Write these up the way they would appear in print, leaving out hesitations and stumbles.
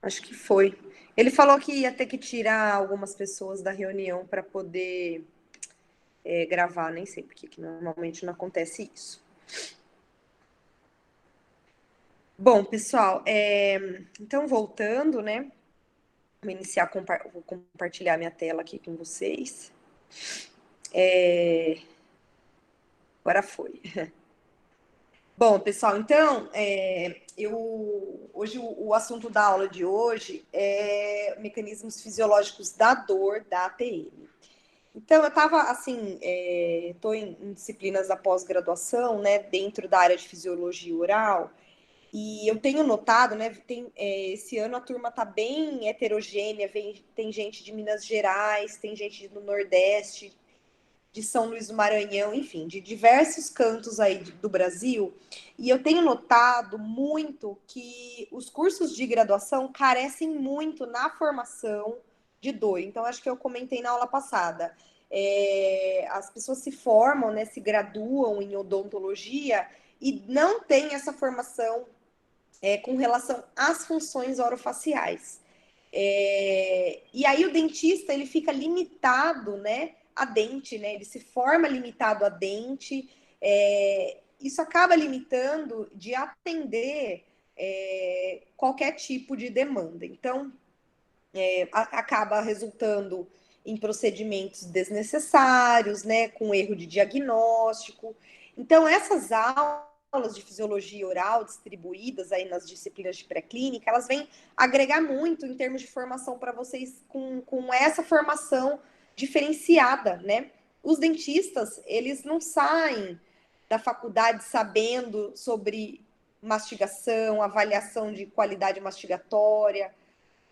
Acho que foi. Ele falou que ia ter que tirar algumas pessoas da reunião para poder gravar, nem sei porque que normalmente não acontece isso. Bom, pessoal, então voltando, né? Vou iniciar, vou compartilhar minha tela aqui com vocês. Agora foi. Bom, pessoal, então, hoje o assunto da aula de hoje é mecanismos fisiológicos da dor da ATM. Então, eu estava, assim, estou em disciplinas da pós-graduação, né, dentro da área de fisiologia oral, e eu tenho notado, né, esse ano a turma está bem heterogênea, tem gente de Minas Gerais, tem gente do Nordeste, de São Luís do Maranhão, enfim, de diversos cantos aí do Brasil, e eu tenho notado muito que os cursos de graduação carecem muito na formação de dor. Então, acho que eu comentei na aula passada. As pessoas se formam, né, se graduam em odontologia e não tem essa formação com relação às funções orofaciais. E aí o dentista ele fica limitado, né, a dente, né? Ele se forma limitado a dente. Isso acaba limitando de atender qualquer tipo de demanda. Então, acaba resultando em procedimentos desnecessários, né, com erro de diagnóstico. Então, essas aulas de fisiologia oral distribuídas aí nas disciplinas de pré-clínica, elas vêm agregar muito em termos de formação para vocês com essa formação diferenciada, né? Os dentistas, eles não saem da faculdade sabendo sobre mastigação, avaliação de qualidade mastigatória,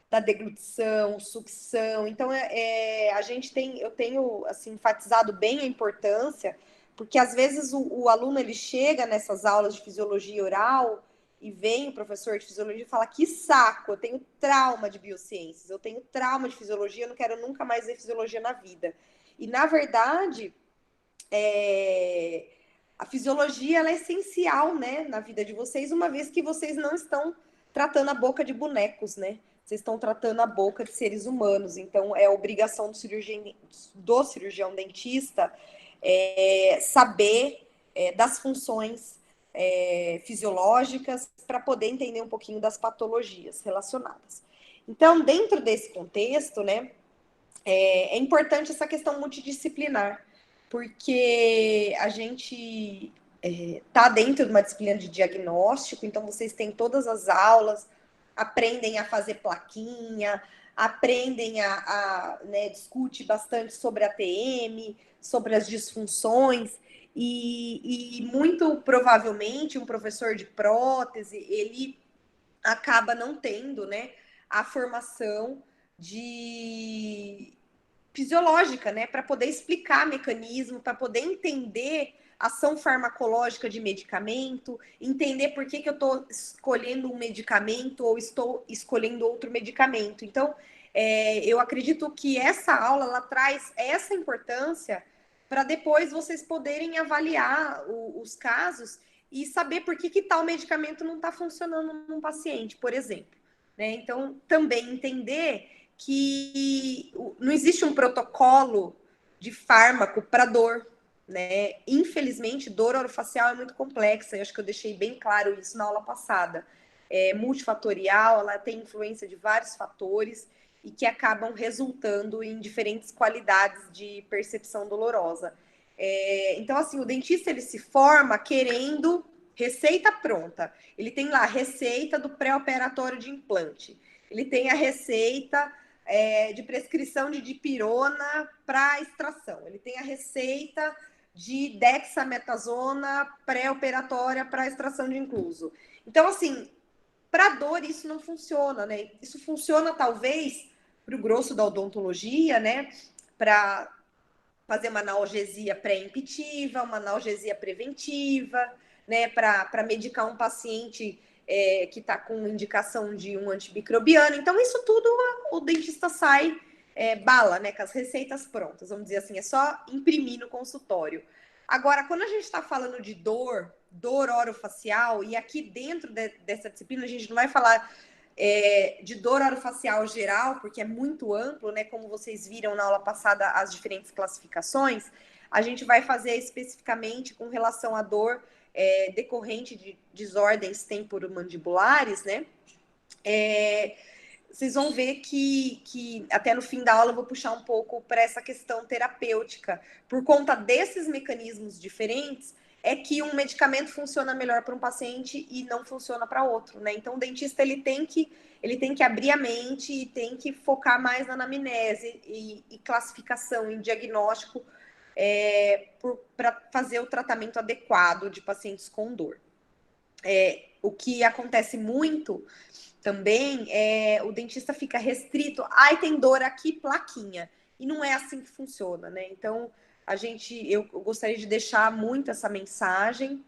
da deglutição, sucção. Então, eu tenho assim, enfatizado bem a importância, porque às vezes o aluno ele chega nessas aulas de fisiologia oral e vem o professor de fisiologia e fala: que saco, eu tenho trauma de biociências, eu tenho trauma de fisiologia, eu não quero nunca mais ver fisiologia na vida. E, na verdade, a fisiologia ela é essencial, né, na vida de vocês, uma vez que vocês não estão tratando a boca de bonecos, né? Vocês estão tratando a boca de seres humanos. Então, é obrigação do cirurgião dentista saber das funções fisiológicas para poder entender um pouquinho das patologias relacionadas. Então, dentro desse contexto, né, é importante essa questão multidisciplinar, porque a gente está dentro de uma disciplina de diagnóstico, então vocês têm todas as aulas, aprendem a fazer plaquinha, aprendem né, discute bastante sobre a TM, sobre as disfunções, e muito provavelmente um professor de prótese, ele acaba não tendo, né, a formação de fisiológica, né, para poder explicar mecanismo, para poder entender ação farmacológica de medicamento, entender por que eu estou escolhendo um medicamento ou estou escolhendo outro medicamento. Então, eu acredito que essa aula ela traz essa importância para depois vocês poderem avaliar os casos e saber por que tal medicamento não está funcionando num paciente, por exemplo. Né? Então, também entender que não existe um protocolo de fármaco para dor, né? Infelizmente, dor orofacial é muito complexa, eu acho que eu deixei bem claro isso na aula passada. É multifatorial, ela tem influência de vários fatores e que acabam resultando em diferentes qualidades de percepção dolorosa. Então, assim, o dentista ele se forma querendo receita pronta. Ele tem lá a receita do pré-operatório de implante. Ele tem a receita de prescrição de dipirona para extração. Ele tem a receita de dexametasona pré-operatória para extração de incluso. Então, assim, para dor isso não funciona, né? Isso funciona talvez para o grosso da odontologia, né? Para fazer uma analgesia pré-impetitiva, uma analgesia preventiva, né? Para medicar um paciente que está com indicação de um antimicrobiano. Então, isso tudo o dentista sai bala, né? Com as receitas prontas, vamos dizer assim, é só imprimir no consultório. Agora, quando a gente está falando de dor orofacial, e aqui dentro dessa disciplina a gente não vai falar de dor orofacial geral, porque é muito amplo, né? Como vocês viram na aula passada, as diferentes classificações, a gente vai fazer especificamente com relação à dor decorrente de desordens temporomandibulares, né? Vocês vão ver que até no fim da aula eu vou puxar um pouco para essa questão terapêutica. Por conta desses mecanismos diferentes, é que um medicamento funciona melhor para um paciente e não funciona para outro, né? Então, o dentista ele tem que abrir a mente e tem que focar mais na anamnese e classificação, em diagnóstico, para fazer o tratamento adequado de pacientes com dor. O que acontece muito também o dentista fica restrito, tem dor aqui, plaquinha. E não é assim que funciona, né? Então, eu gostaria de deixar muito essa mensagem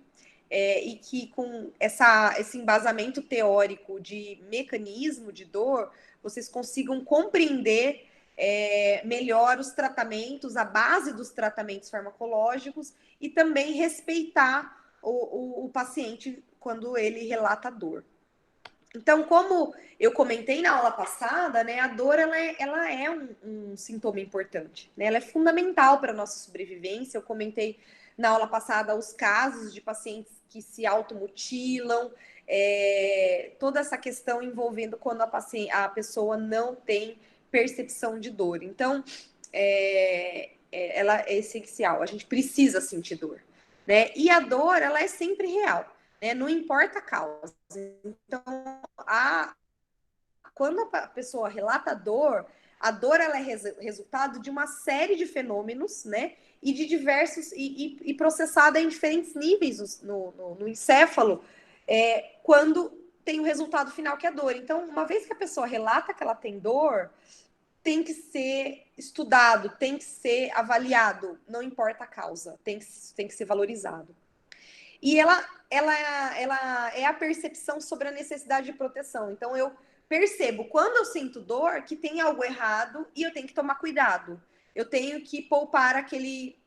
e que com esse embasamento teórico de mecanismo de dor, vocês consigam compreender melhor os tratamentos, a base dos tratamentos farmacológicos e também respeitar o paciente quando ele relata dor. Então, como eu comentei na aula passada, né, a dor ela é um sintoma importante, né? Ela é fundamental para a nossa sobrevivência. Eu comentei na aula passada os casos de pacientes que se automutilam, toda essa questão envolvendo quando a pessoa não tem percepção de dor. Então, ela é essencial, a gente precisa sentir dor, né? E a dor, ela é sempre real, né? Não importa a causa. Então, quando a pessoa relata a dor ela é resultado de uma série de fenômenos, né? E de diversos, e processada em diferentes níveis no encéfalo, quando tem o resultado final que é a dor. Então, uma vez que a pessoa relata que ela tem dor, tem que ser estudado, tem que ser avaliado, não importa a causa, tem que ser valorizado. E ela é a percepção sobre a necessidade de proteção. Então, eu percebo, quando eu sinto dor, que tem algo errado e eu tenho que tomar cuidado. Eu tenho que poupar aquele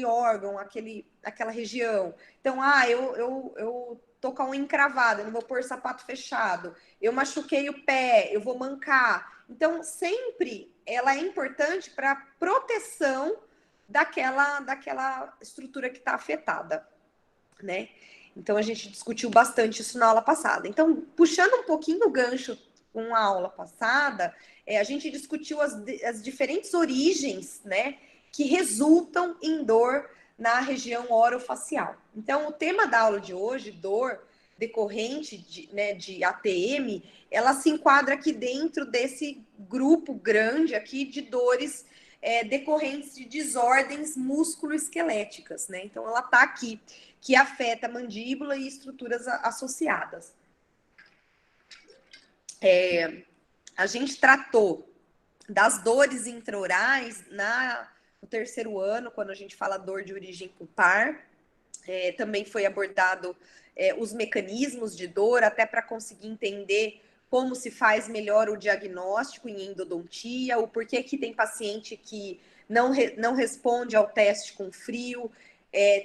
órgão, aquela região. Então, eu tô com a unha encravada, eu não vou pôr sapato fechado. Eu machuquei o pé, eu vou mancar. Então, sempre ela é importante para proteção daquela estrutura que está afetada, né? Então a gente discutiu bastante isso na aula passada. Então, puxando um pouquinho o gancho com a aula passada, a gente discutiu as diferentes origens, né, que resultam em dor na região orofacial. Então, o tema da aula de hoje, dor decorrente de ATM, ela se enquadra aqui dentro desse grupo grande aqui de dores decorrentes de desordens músculo-esqueléticas, né? Então, ela está aqui, que afeta a mandíbula e estruturas associadas. A gente tratou das dores intraorais no terceiro ano, quando a gente fala dor de origem pulpar. Também foi abordado os mecanismos de dor, até para conseguir entender como se faz melhor o diagnóstico em endodontia, o porquê que tem paciente que não responde ao teste com frio,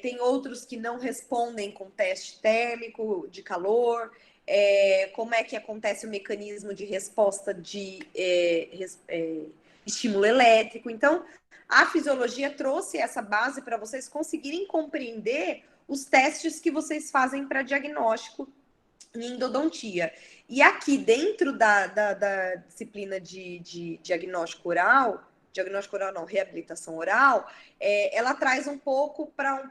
tem outros que não respondem com teste térmico de calor, como é que acontece o mecanismo de resposta de estímulo elétrico. Então, a fisiologia trouxe essa base para vocês conseguirem compreender os testes que vocês fazem para diagnóstico em endodontia. E aqui, dentro da disciplina de diagnóstico oral não, reabilitação oral, ela traz um pouco para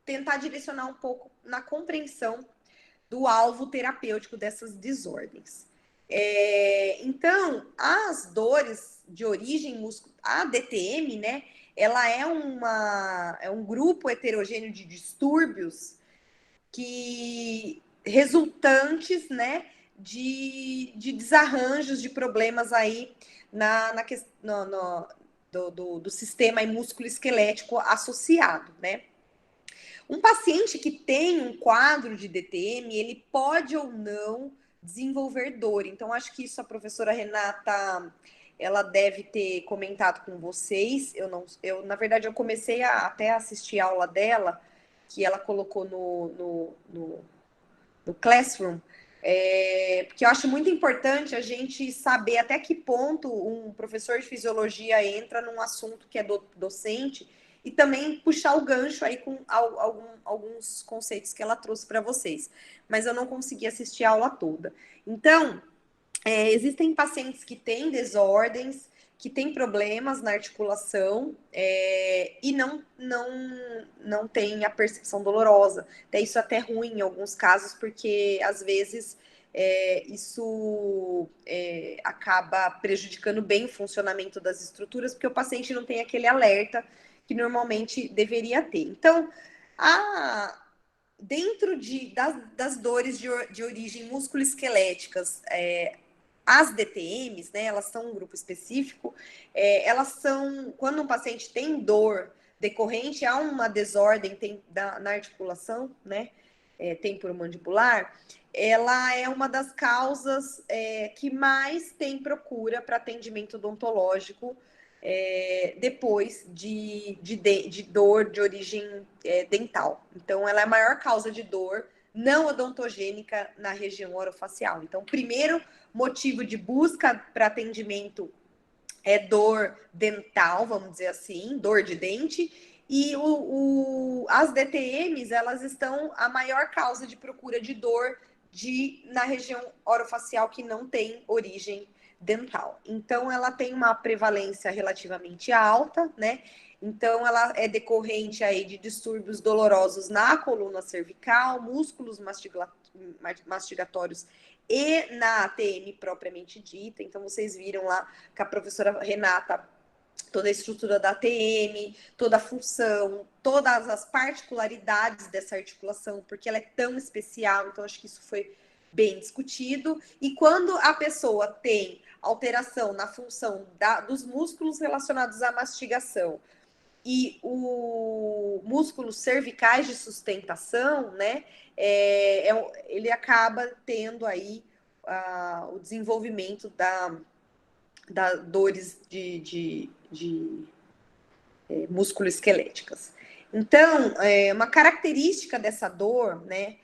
tentar direcionar um pouco na compreensão do alvo terapêutico dessas desordens. Então, as dores de origem muscular, a DTM, né, ela é um grupo heterogêneo de distúrbios que resultantes, né, de desarranjos, de problemas aí do sistema músculo-esquelético associado, né? Um paciente que tem um quadro de DTM, ele pode ou não desenvolver dor. Então, acho que isso a professora Renata, ela deve ter comentado com vocês. Na verdade, eu comecei até assistir a aula dela, que ela colocou no Classroom, Porque eu acho muito importante a gente saber até que ponto um professor de fisiologia entra num assunto que é docente e também puxar o gancho aí com alguns conceitos que ela trouxe para vocês. Mas eu não consegui assistir a aula toda. Então, existem pacientes que têm desordens, que têm problemas na articulação e não têm a percepção dolorosa. Até isso é até ruim em alguns casos, porque às vezes isso acaba prejudicando bem o funcionamento das estruturas, porque o paciente não tem aquele alerta que normalmente deveria ter. Então, dentro das dores de origem musculoesqueléticas, as DTMs, né, elas são um grupo específico, elas são, quando um paciente tem dor decorrente a uma desordem na articulação, né, temporomandibular, ela é uma das causas que mais tem procura para atendimento odontológico depois de dor de origem dental. Então, ela é a maior causa de dor não odontogênica na região orofacial. Então, primeiro motivo de busca para atendimento é dor dental, vamos dizer assim, dor de dente. E as DTMs, elas estão a maior causa de procura de dor na região orofacial que não tem origem dental. Então, ela tem uma prevalência relativamente alta, né? Então, ela é decorrente aí de distúrbios dolorosos na coluna cervical, músculos mastigatórios e na ATM propriamente dita. Então, vocês viram lá que a professora Renata, toda a estrutura da ATM, toda a função, todas as particularidades dessa articulação, porque ela é tão especial, então acho que isso foi bem discutido. E quando a pessoa tem alteração na função dos músculos relacionados à mastigação e o músculos cervicais de sustentação, né, ele acaba tendo aí o desenvolvimento da dores de musculoesqueléticas. Então, uma característica dessa dor, né,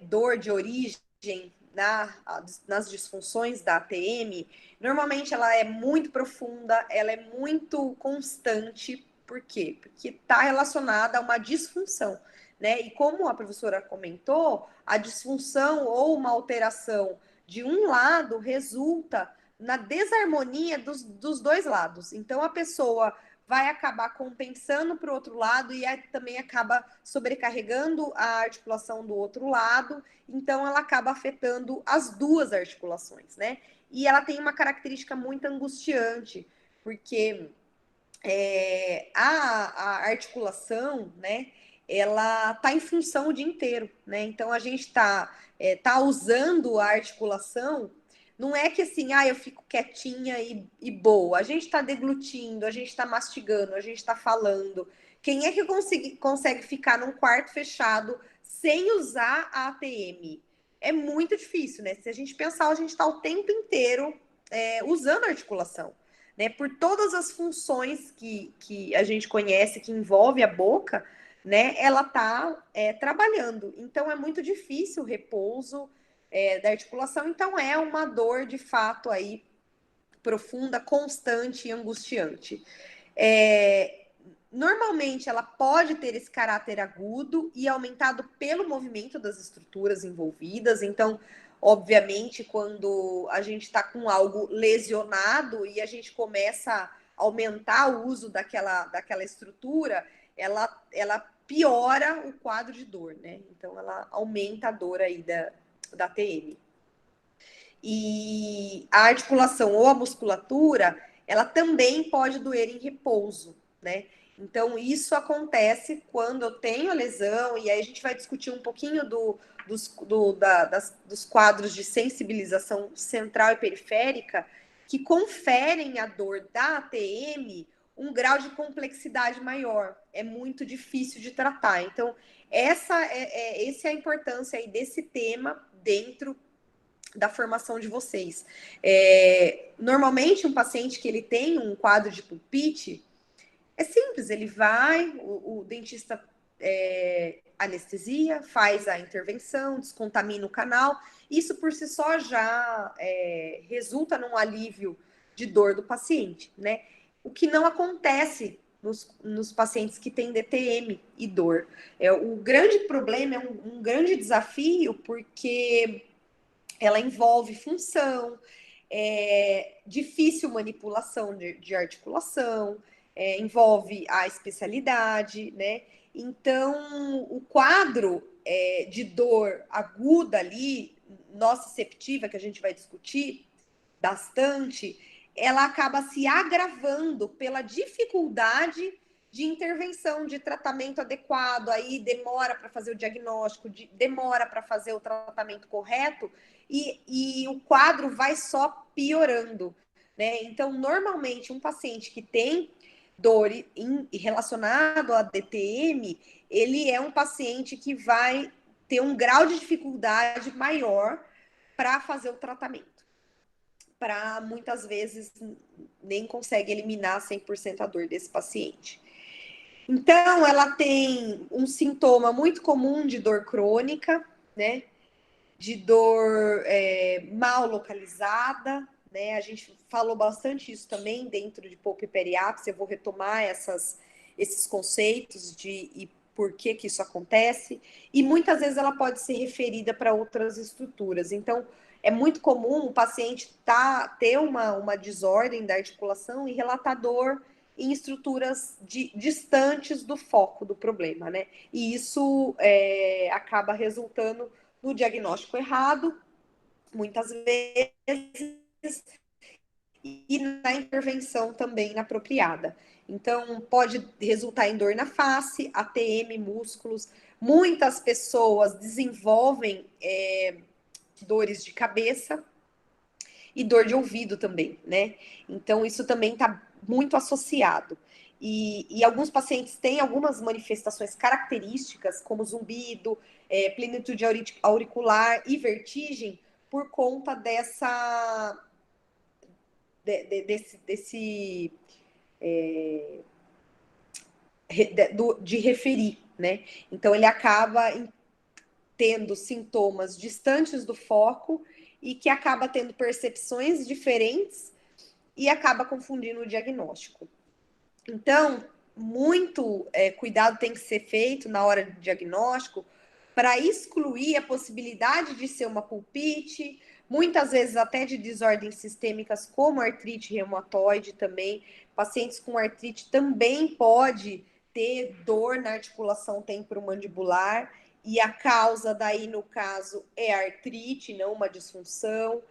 dor de origem nas disfunções da ATM, normalmente ela é muito profunda, ela é muito constante. Por quê? Porque está relacionada a uma disfunção, né? E como a professora comentou, a disfunção ou uma alteração de um lado resulta na desarmonia dos dois lados. Então, a pessoa vai acabar compensando para o outro lado e também acaba sobrecarregando a articulação do outro lado, então ela acaba afetando as duas articulações, né? E ela tem uma característica muito angustiante, porque a articulação, né, ela está em função o dia inteiro, né? Então a gente tá usando a articulação. Não é que assim, eu fico quietinha e boa. A gente está deglutindo, a gente está mastigando, a gente está falando. Quem é que consegue ficar num quarto fechado sem usar a ATM? É muito difícil, né? Se a gente pensar, a gente está o tempo inteiro usando a articulação, né? Por todas as funções que a gente conhece, que envolve a boca, né? Ela está trabalhando. Então, é muito difícil o repouso da articulação, então é uma dor de fato aí profunda, constante e angustiante. Normalmente ela pode ter esse caráter agudo e aumentado pelo movimento das estruturas envolvidas. Então, obviamente, quando a gente está com algo lesionado e a gente começa a aumentar o uso daquela estrutura, ela piora o quadro de dor, né? Então, ela aumenta a dor aí da TM. E a articulação ou a musculatura, ela também pode doer em repouso, né? Então, isso acontece quando eu tenho a lesão, e aí a gente vai discutir um pouquinho dos quadros de sensibilização central e periférica, que conferem à dor da ATM um grau de complexidade maior. É muito difícil de tratar. Então, essa é a importância aí desse tema dentro da formação de vocês. Normalmente, um paciente que ele tem um quadro de pulpite, é simples, ele vai, o dentista anestesia, faz a intervenção, descontamina o canal. Isso por si só já resulta num alívio de dor do paciente, né? O que não acontece nos pacientes que têm DTM e dor. O grande problema é um grande desafio, porque ela envolve função, difícil manipulação de articulação, envolve a especialidade, né? Então, o quadro de dor aguda ali, nociceptiva, que a gente vai discutir bastante, ela acaba se agravando pela dificuldade de intervenção, de tratamento adequado, aí demora para fazer o diagnóstico, demora para fazer o tratamento correto, e o quadro vai só piorando, né? Então, normalmente, um paciente que tem dor relacionado a DTM, ele é um paciente que vai ter um grau de dificuldade maior para fazer o tratamento. Para muitas vezes nem consegue eliminar 100% a dor desse paciente. Então, ela tem um sintoma muito comum de dor crônica, né? De dor mal localizada, né? A gente falou bastante isso também dentro de pouco e periápsia. Eu vou retomar esses conceitos e por que isso acontece. E muitas vezes ela pode ser referida para outras estruturas. Então, é muito comum o paciente ter uma desordem da articulação e relatar dor em estruturas distantes do foco do problema, né? E isso acaba resultando no diagnóstico errado, muitas vezes, e na intervenção também inapropriada. Então, pode resultar em dor na face, ATM, músculos. Muitas pessoas desenvolvem dores de cabeça e dor de ouvido também, né? Então, isso também está muito associado. E alguns pacientes têm algumas manifestações características, como zumbido, plenitude auricular e vertigem, por conta de referir, né? Então, ele acaba tendo sintomas distantes do foco e que acaba tendo percepções diferentes e acaba confundindo o diagnóstico. Então, muito cuidado tem que ser feito na hora do diagnóstico para excluir a possibilidade de ser uma pulpite, muitas vezes até de desordens sistêmicas como artrite reumatoide também. Pacientes com artrite também pode ter dor na articulação temporomandibular, e a causa daí, no caso, é artrite, não uma disfunção.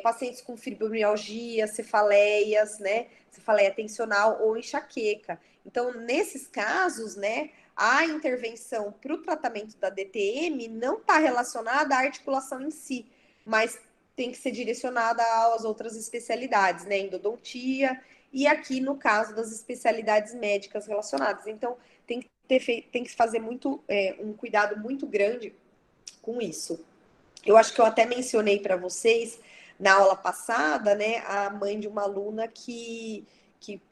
Pacientes com fibromialgia, cefaleias, né? Cefaleia tensional ou enxaqueca. Então, nesses casos, né, a intervenção para o tratamento da DTM não está relacionada à articulação em si, mas tem que ser direcionada às outras especialidades, né, endodontia, e aqui no caso das especialidades médicas relacionadas. Então, tem que fazer um cuidado muito grande com isso. Eu acho que eu até mencionei para vocês na aula passada, né, a mãe de uma aluna que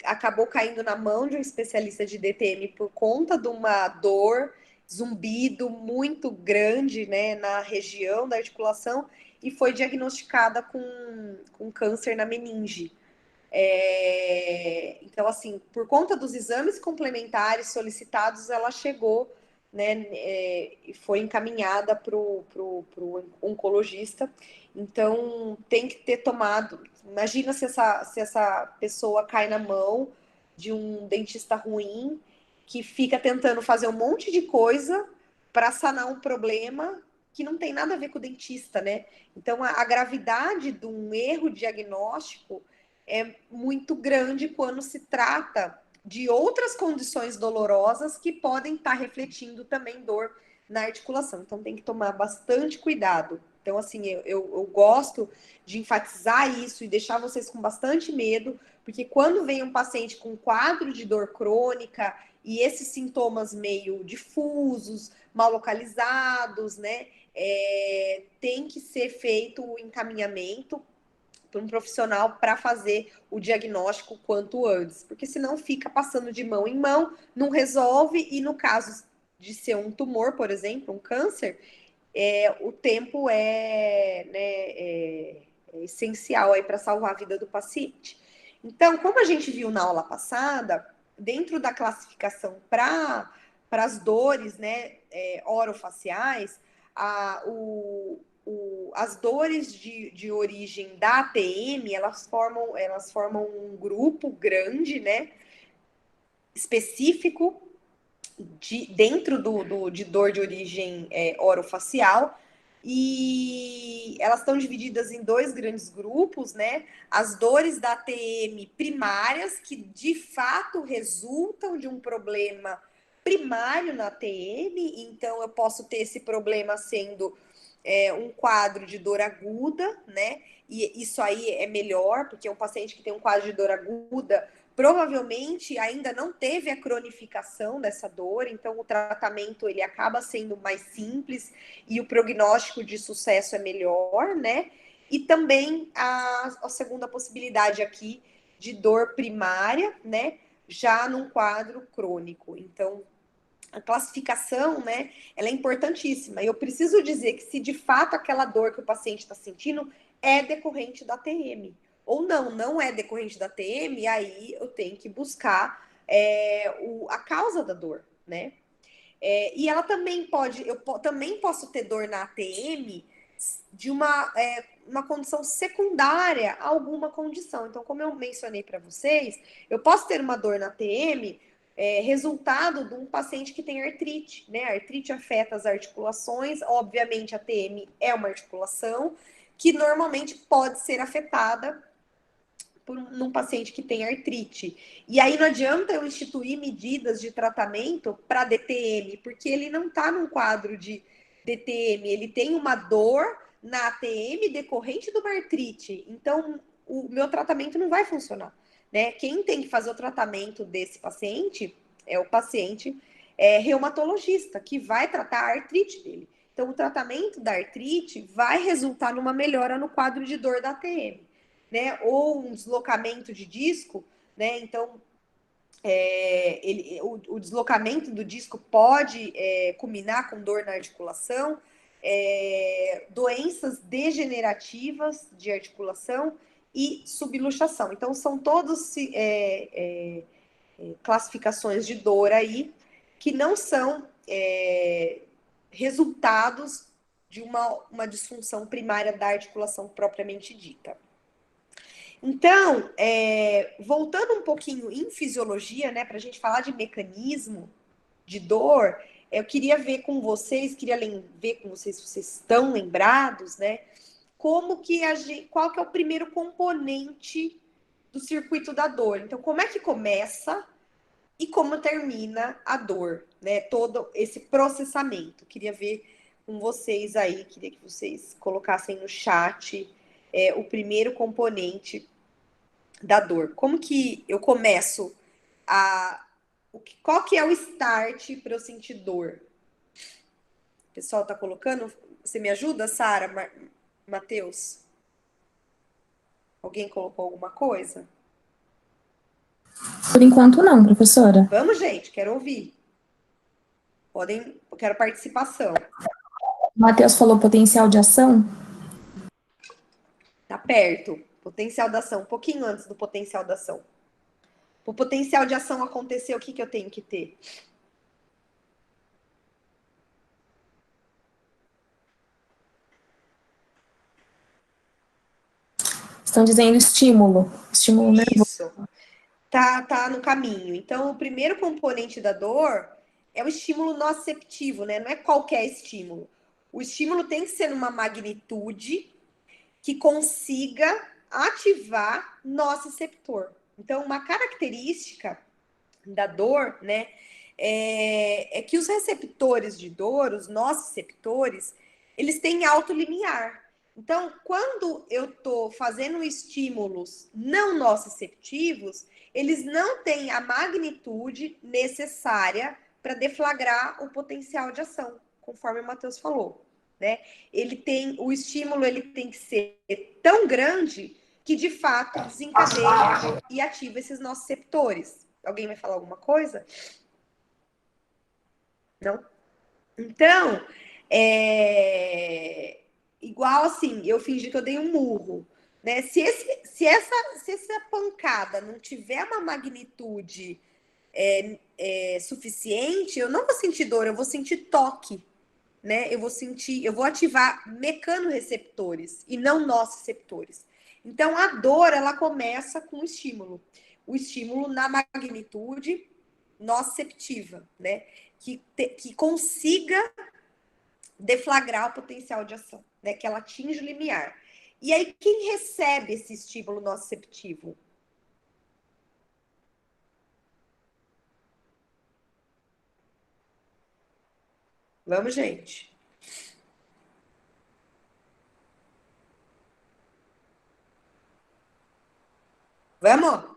acabou caindo na mão de um especialista de DTM por conta de uma dor, zumbido muito grande, né, na região da articulação, e foi diagnosticada com câncer na meninge. Então, assim, por conta dos exames complementares solicitados, ela chegou, né, e foi encaminhada para o oncologista. Então, tem que ter tomado. Imagina se essa pessoa cai na mão de um dentista ruim, que fica tentando fazer um monte de coisa para sanar um problema que não tem nada a ver com o dentista, né? Então, a gravidade de um erro diagnóstico é muito grande quando se trata de outras condições dolorosas que podem estar refletindo também dor na articulação. Então, tem que tomar bastante cuidado. Então, assim, eu gosto de enfatizar isso e deixar vocês com bastante medo, porque quando vem um paciente com quadro de dor crônica e esses sintomas meio difusos, mal localizados, né, tem que ser feito o encaminhamento para um profissional para fazer o diagnóstico quanto antes, porque senão fica passando de mão em mão, não resolve, e no caso de ser um tumor, por exemplo, um câncer, o tempo é essencial aí para salvar a vida do paciente. Então, como a gente viu na aula passada, dentro da classificação para as dores, né, orofaciais, as dores de origem da ATM, elas formam um grupo grande, né, específico dentro de dor de origem orofacial, e elas estão divididas em dois grandes grupos, né? As dores da ATM primárias, que de fato resultam de um problema primário na ATM, então eu posso ter esse problema sendo um quadro de dor aguda, né? E isso aí é melhor, porque um paciente que tem um quadro de dor aguda provavelmente ainda não teve a cronificação dessa dor, então o tratamento ele acaba sendo mais simples e o prognóstico de sucesso é melhor, né? E também a segunda possibilidade aqui de dor primária, né? Já num quadro crônico. Então, a classificação, né, ela é importantíssima. Eu preciso dizer que se de fato aquela dor que o paciente está sentindo é decorrente da TM, ou não é decorrente da TM, aí eu tenho que buscar a causa da dor, né? E ela também também posso ter dor na ATM de uma condição secundária a alguma condição. Então, como eu mencionei para vocês, eu posso ter uma dor na ATM resultado de um paciente que tem artrite, né? A artrite afeta as articulações, obviamente a TM é uma articulação que normalmente pode ser afetada num paciente que tem artrite. E aí não adianta eu instituir medidas de tratamento para DTM, porque ele não está num quadro de DTM, ele tem uma dor na ATM decorrente de uma artrite. Então, o meu tratamento não vai funcionar, né? Quem tem que fazer o tratamento desse paciente é o paciente reumatologista, que vai tratar a artrite dele. Então, o tratamento da artrite vai resultar numa melhora no quadro de dor da ATM, né? Ou um deslocamento de disco, né? Então, o deslocamento do disco pode culminar com dor na articulação, doenças degenerativas de articulação e subluxação. Então, são todos classificações de dor aí que não são resultados de uma disfunção primária da articulação propriamente dita. Então, voltando um pouquinho em fisiologia, né, para a gente falar de mecanismo de dor, eu queria ver com vocês, ver com vocês se vocês estão lembrados, né, qual que é o primeiro componente do circuito da dor. Então, como é que começa e como termina a dor, né, todo esse processamento. Queria ver com vocês aí, queria que vocês colocassem no chat o primeiro componente da dor. Como que eu começo qual que é o start para eu sentir dor? O pessoal tá colocando? Você me ajuda, Sara, Matheus? Alguém colocou alguma coisa? Por enquanto não, professora. Vamos, gente, quero ouvir. Quero participação. O Matheus falou potencial de ação. Tá perto. Potencial da ação, um pouquinho antes do potencial da ação. Para o potencial de ação acontecer, o que eu tenho que ter? Estão dizendo estímulo. Estímulo nervoso. Isso. Tá no caminho. Então, o primeiro componente da dor é o estímulo nociceptivo, né? Não é qualquer estímulo. O estímulo tem que ser numa magnitude que consiga ativar nociceptor. Então, uma característica da dor, né, é que os receptores de dor, os nociceptores, eles têm alto limiar. Então, quando eu estou fazendo estímulos não nociceptivos, eles não têm a magnitude necessária para deflagrar o potencial de ação, conforme o Matheus falou, né? O estímulo ele tem que ser tão grande que de fato desencadeia e ativa esses nociceptores. Alguém vai falar alguma coisa? Não? Então, igual assim, eu fingi que eu dei um murro, né? Se essa pancada não tiver uma magnitude suficiente, eu não vou sentir dor, eu vou sentir toque, né? Eu vou ativar mecanorreceptores e não nociceptores. Então, a dor, ela começa com o estímulo. O estímulo na magnitude nociceptiva, né? Que consiga deflagrar o potencial de ação, né? Que ela atinge o limiar. E aí, quem recebe esse estímulo nociceptivo? Vamos, gente. Vamos?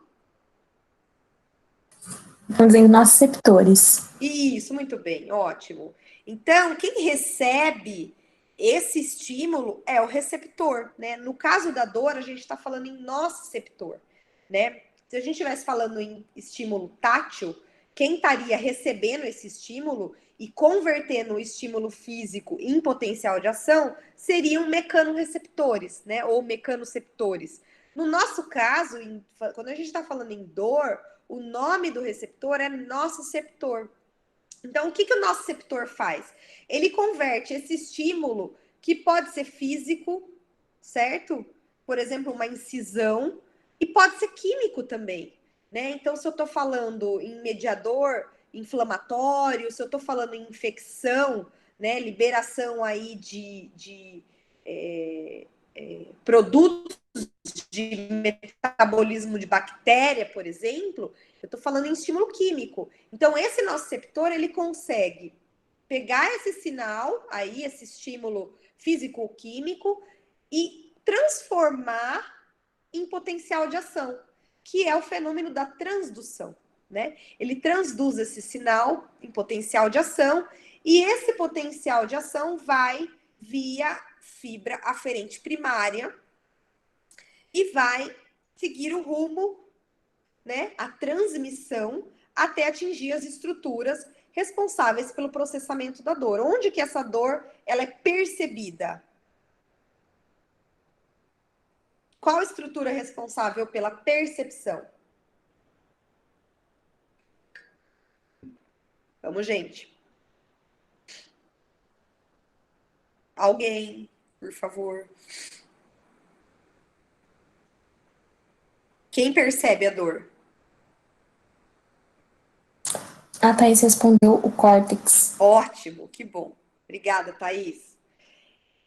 Estão dizendo nociceptores. Isso, muito bem, ótimo. Então, quem recebe esse estímulo é o receptor, né? No caso da dor, a gente está falando em nociceptor, né? Se a gente estivesse falando em estímulo tátil, quem estaria recebendo esse estímulo e convertendo o estímulo físico em potencial de ação seriam mecanorreceptores, né? Ou mecanoceptores. No nosso caso, quando a gente está falando em dor, o nome do receptor é nociceptor. Então, o que o nosso receptor faz? Ele converte esse estímulo, que pode ser físico, certo? Por exemplo, uma incisão, e pode ser químico também, né? Então, se eu estou falando em mediador inflamatório, se eu estou falando em infecção, né? Liberação aí de produtos de metabolismo de bactéria, por exemplo, eu estou falando em estímulo químico. Então, esse nosso receptor, ele consegue pegar esse sinal, aí, esse estímulo físico ou químico, e transformar em potencial de ação, que é o fenômeno da transdução, né? Ele transduz esse sinal em potencial de ação, e esse potencial de ação vai via fibra aferente primária e vai seguir o rumo, né, a transmissão até atingir as estruturas responsáveis pelo processamento da dor. Onde que essa dor ela é percebida? Qual a estrutura responsável pela percepção? Vamos, gente. Alguém, por favor. Quem percebe a dor? A Thaís respondeu o córtex. Ótimo, que bom. Obrigada, Thaís.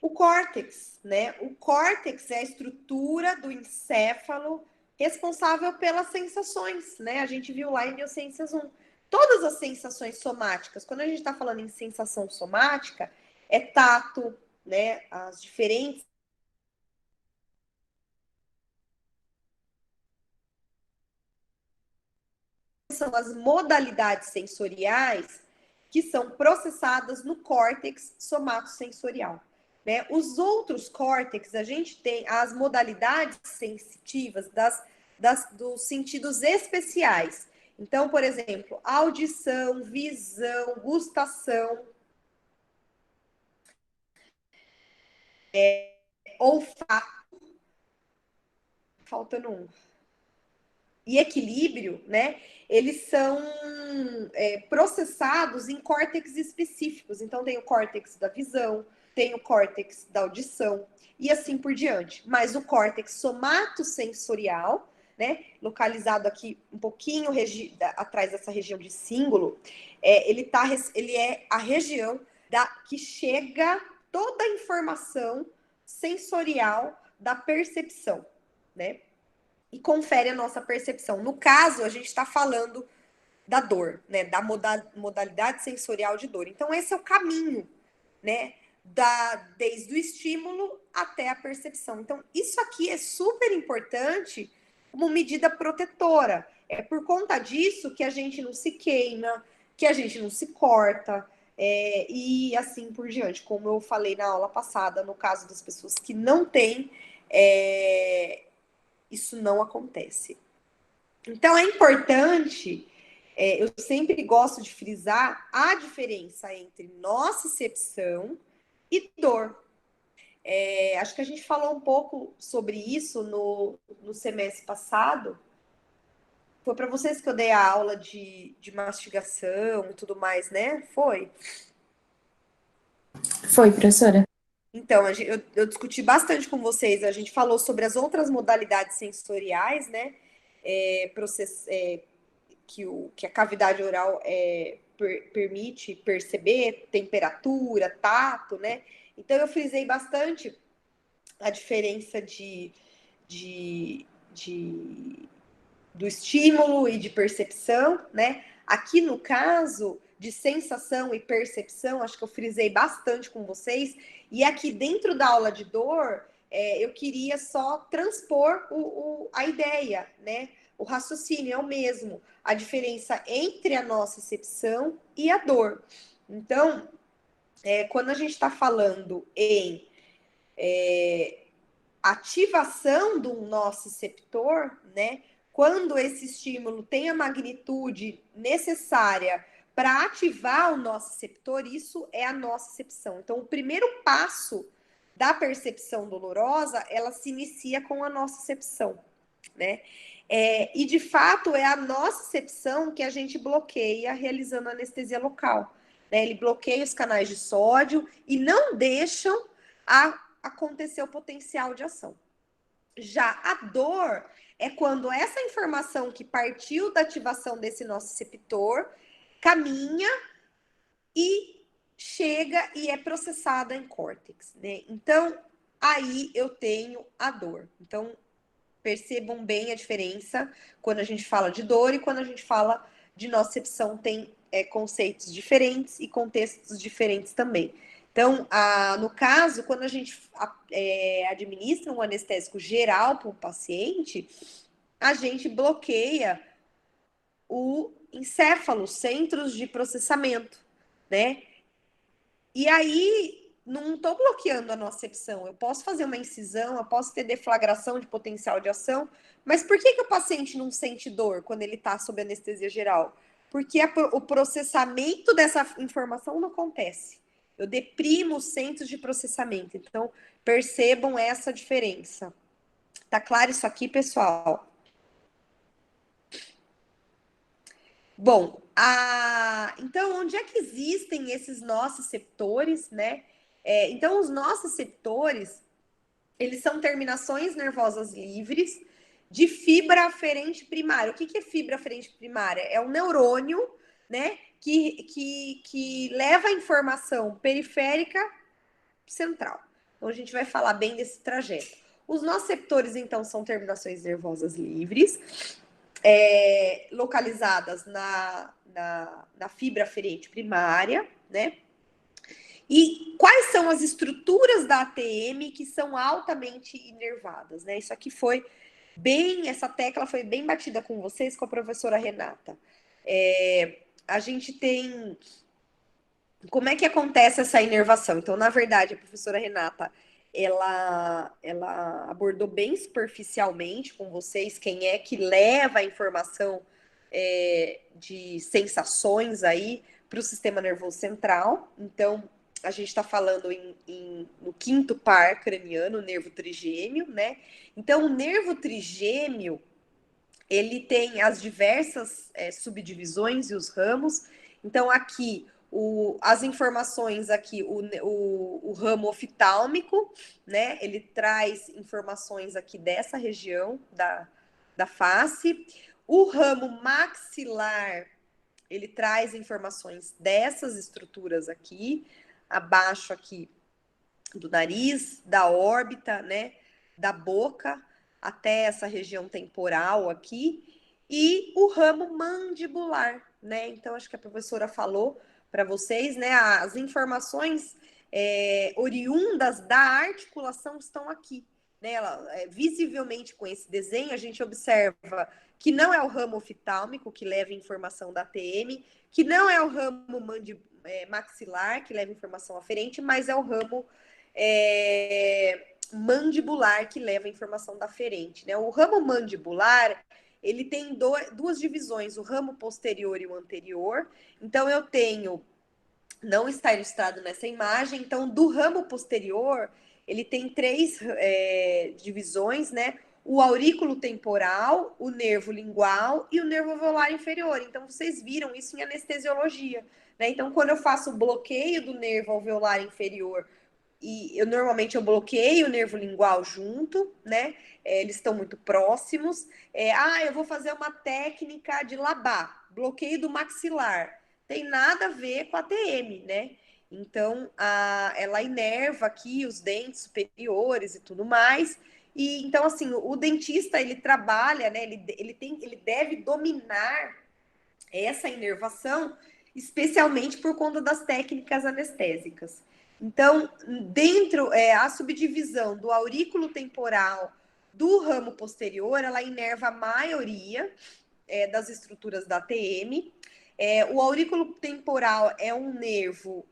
O córtex, né? O córtex é a estrutura do encéfalo responsável pelas sensações, né? A gente viu lá em Neurociências 1. Todas as sensações somáticas, quando a gente está falando em sensação somática, é tato, né? As diferentes são as modalidades sensoriais que são processadas no córtex somatosensorial. Né? Os outros córtex, a gente tem as modalidades sensitivas dos sentidos especiais. Então, por exemplo, audição, visão, gustação, olfato, faltando um, e equilíbrio, né? Eles são processados em córtex específicos. Então, tem o córtex da visão, tem o córtex da audição e assim por diante. Mas o córtex somatosensorial, né, localizado aqui um pouquinho atrás dessa região de cíngulo, ele é a região que chega toda a informação sensorial da percepção, né? E confere a nossa percepção. No caso, a gente está falando da dor, né? Da modalidade sensorial de dor. Então, esse é o caminho, né? Desde o estímulo até a percepção. Então, isso aqui é super importante como medida protetora. É por conta disso que a gente não se queima, que a gente não se corta, e assim por diante. Como eu falei na aula passada, no caso das pessoas que não têm, isso não acontece. Então, é importante eu sempre gosto de frisar a diferença entre nocicepção e dor. Acho que a gente falou um pouco sobre isso no semestre passado. Foi para vocês que eu dei a aula de mastigação e tudo mais, né? Foi? Foi, professora? Então, eu discuti bastante com vocês. A gente falou sobre as outras modalidades sensoriais, né? Que a cavidade oral permite perceber temperatura, tato, né? Então, eu frisei bastante a diferença do estímulo e de percepção, né? Aqui no caso de sensação e percepção, acho que eu frisei bastante com vocês. E aqui dentro da aula de dor, eu queria só transpor a ideia, né? O raciocínio é o mesmo, a diferença entre a nocicepção e a dor. Então, quando a gente está falando em ativação do nociceptor, né? Quando esse estímulo tem a magnitude necessária para ativar o nociceptor, isso é a nocicepção. Então, o primeiro passo da percepção dolorosa, ela se inicia com a nocicepção, né? E de fato é a nocicepção que a gente bloqueia realizando anestesia local, né? Ele bloqueia os canais de sódio e não deixam acontecer o potencial de ação. Já a dor é quando essa informação que partiu da ativação desse nociceptor caminha e chega e é processada em córtex, né? Então, aí eu tenho a dor. Então, percebam bem a diferença quando a gente fala de dor e quando a gente fala de nocicepção, tem conceitos diferentes e contextos diferentes também. Então, no caso, quando a gente administra um anestésico geral para o paciente, a gente bloqueia o encéfalo, centros de processamento, né? E aí, não estou bloqueando a nocicepção. Eu posso fazer uma incisão, eu posso ter deflagração de potencial de ação, mas por que o paciente não sente dor quando ele está sob anestesia geral? Porque o processamento dessa informação não acontece. Eu deprimo os centros de processamento. Então, percebam essa diferença. Tá claro isso aqui, pessoal? Bom, então, onde é que existem esses nociceptores, né? Então, os nociceptores, eles são terminações nervosas livres de fibra aferente primária. O que é fibra aferente primária? É um neurônio, né, que leva a informação periférica central. Então, a gente vai falar bem desse trajeto. Os nociceptores, então, são terminações nervosas livres, localizadas na fibra aferente primária, né? E quais são as estruturas da ATM que são altamente inervadas, né? Isso aqui foi essa tecla foi bem batida com vocês, com a professora Renata. A gente tem... Como é que acontece essa inervação? Então, na verdade, a professora Renata, ela abordou bem superficialmente com vocês quem é que leva a informação de sensações aí para o sistema nervoso central. Então, a gente está falando no quinto par craniano, o nervo trigêmeo, né? Então, o nervo trigêmeo, ele tem as diversas subdivisões e os ramos. Então, aqui, as informações aqui, o ramo oftalmico, né? Ele traz informações aqui dessa região da face. O ramo maxilar, ele traz informações dessas estruturas aqui, abaixo aqui do nariz, da órbita, né? Da boca, até essa região temporal aqui. E o ramo mandibular, né? Então, acho que a professora falou para vocês, né? As informações oriundas da articulação estão aqui, né? Visivelmente com esse desenho, a gente observa que não é o ramo oftalmico que leva informação da ATM, que não é o ramo maxilar que leva informação aferente, mas é o ramo mandibular que leva informação da aferente, né? O ramo mandibular, ele tem duas divisões, o ramo posterior e o anterior. Então, eu tenho, não está ilustrado nessa imagem, então, do ramo posterior, ele tem três divisões, né? O aurículo temporal, o nervo lingual e o nervo alveolar inferior. Então, vocês viram isso em anestesiologia, né? Então, quando eu faço o bloqueio do nervo alveolar inferior, e normalmente eu bloqueio o nervo lingual junto, né? Eles estão muito próximos. Eu vou fazer uma técnica de Labat, bloqueio do maxilar. Tem nada a ver com a TM, né? Então, ela inerva aqui os dentes superiores e tudo mais. E então, assim, o dentista, ele trabalha, né? Ele deve dominar essa inervação, especialmente por conta das técnicas anestésicas. Então, dentro, a subdivisão do aurículo temporal do ramo posterior, ela inerva a maioria das estruturas da TM. O aurículo temporal é um nervo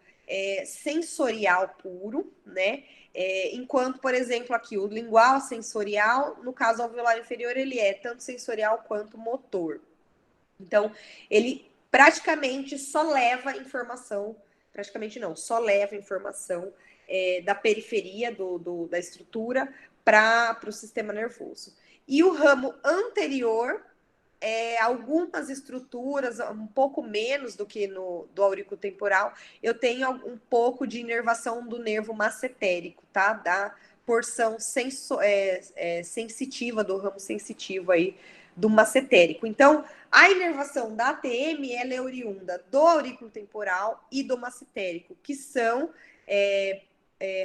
sensorial puro, né? Enquanto, por exemplo, aqui o lingual sensorial, no caso alveolar inferior, ele é tanto sensorial quanto motor. Então, ele praticamente só leva informação, praticamente não, só leva informação da periferia da estrutura para o sistema nervoso. E o ramo anterior, algumas estruturas, um pouco menos do que do aurículo temporal, eu tenho um pouco de inervação do nervo massetérico, tá? Da porção sensitiva, do ramo sensitivo aí, do massetérico. Então, a inervação da ATM, ela é oriunda do aurículo temporal e do massetérico, que são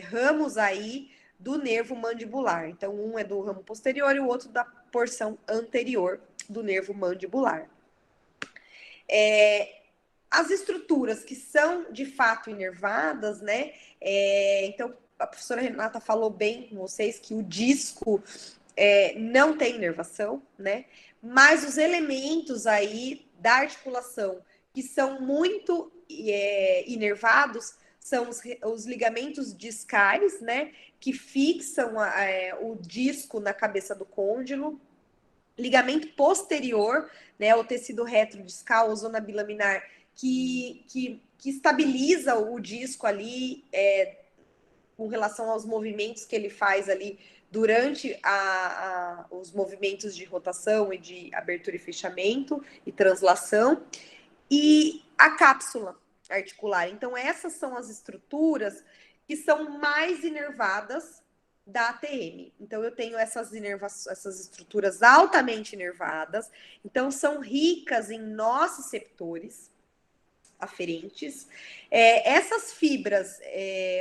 ramos aí do nervo mandibular. Então, um é do ramo posterior e o outro da porção anterior do nervo mandibular. As estruturas que são de fato inervadas, né? Então, a professora Renata falou bem com vocês que o disco não tem inervação, né? Mas os elementos aí da articulação que são muito inervados são os ligamentos discais, né? Que fixam o disco na cabeça do côndilo. Ligamento posterior, né? O tecido retrodiscal, ou zona bilaminar, que estabiliza o disco ali com relação aos movimentos que ele faz ali durante os movimentos de rotação e de abertura e fechamento e translação, e a cápsula articular. Então, essas são as estruturas que são mais inervadas da ATM. Então, eu tenho essas estruturas altamente inervadas, então são ricas em nociceptores aferentes. Essas fibras,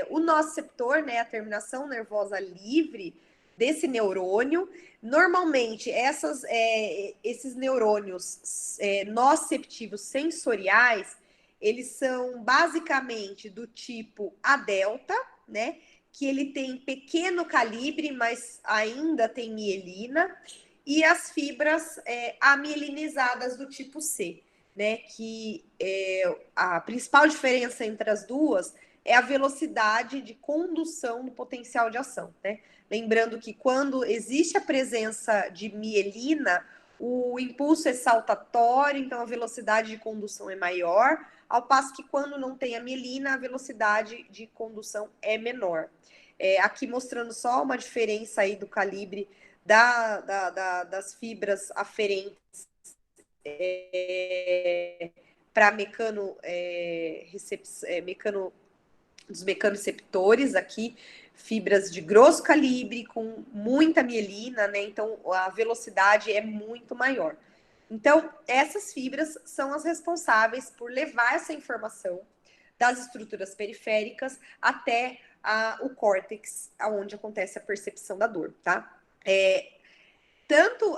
o nociceptor, né, a terminação nervosa livre desse neurônio, normalmente esses neurônios nociceptivos sensoriais, eles são basicamente do tipo A delta, né, que ele tem pequeno calibre, mas ainda tem mielina, e as fibras amielinizadas do tipo C, né, que a principal diferença entre as duas é a velocidade de condução do potencial de ação, né? Lembrando que quando existe a presença de mielina, o impulso é saltatório, então a velocidade de condução é maior, ao passo que quando não tem a mielina, a velocidade de condução é menor. Aqui mostrando só uma diferença aí do calibre das fibras aferentes para dos mecanoreceptores aqui, fibras de grosso calibre com muita mielina, né? Então a velocidade é muito maior. Então, essas fibras são as responsáveis por levar essa informação das estruturas periféricas até o córtex, onde acontece a percepção da dor, tá? Tanto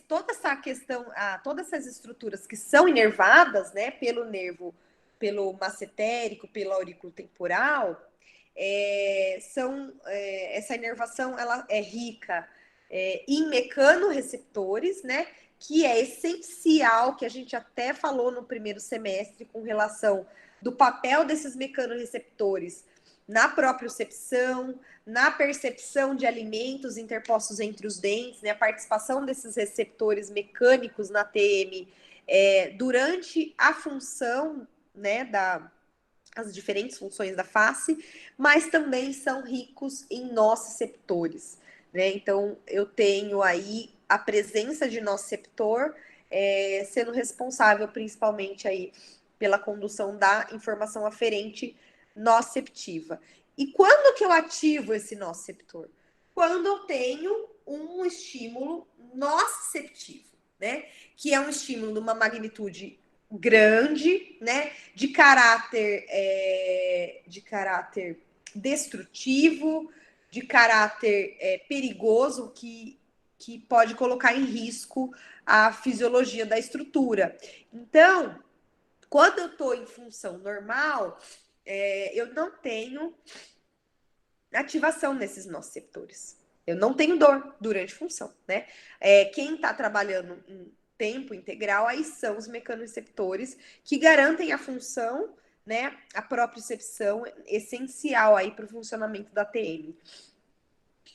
toda essa questão, todas essas estruturas que são inervadas, né, pelo massetérico, pelo aurículo temporal, essa inervação ela é rica em mecanoreceptores, né, que é essencial, que a gente até falou no primeiro semestre com relação do papel desses mecanoreceptores na propriocepção, na percepção de alimentos interpostos entre os dentes, né, a participação desses receptores mecânicos na TM durante a função, né, as diferentes funções da face, mas também são ricos em nociceptores, né? Então, eu tenho aí a presença de nociceptor sendo responsável principalmente aí pela condução da informação aferente nociceptiva. E quando que eu ativo esse nociceptor? Quando eu tenho um estímulo nociceptivo, né? Que é um estímulo de uma magnitude grande, né? De caráter destrutivo, de caráter perigoso, que pode colocar em risco a fisiologia da estrutura. Então, quando eu estou em função normal, eu não tenho ativação nesses nociceptores. Eu não tenho dor durante função, né? Quem está trabalhando em tempo integral, aí são os mecanoreceptores que garantem a função, né? A propriocepção essencial aí para o funcionamento da TM.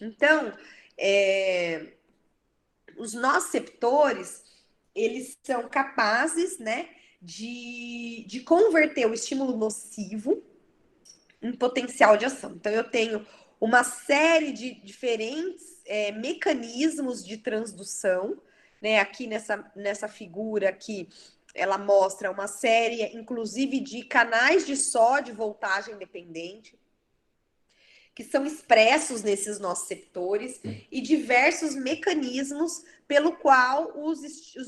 Então, os nociceptores, eles são capazes, né? De converter o estímulo nocivo em potencial de ação. Então, eu tenho uma série de diferentes mecanismos de transdução, né? Aqui nessa figura aqui, ela mostra uma série, inclusive, de canais de sódio voltagem dependente, que são expressos nesses nociceptores, e diversos mecanismos pelo qual os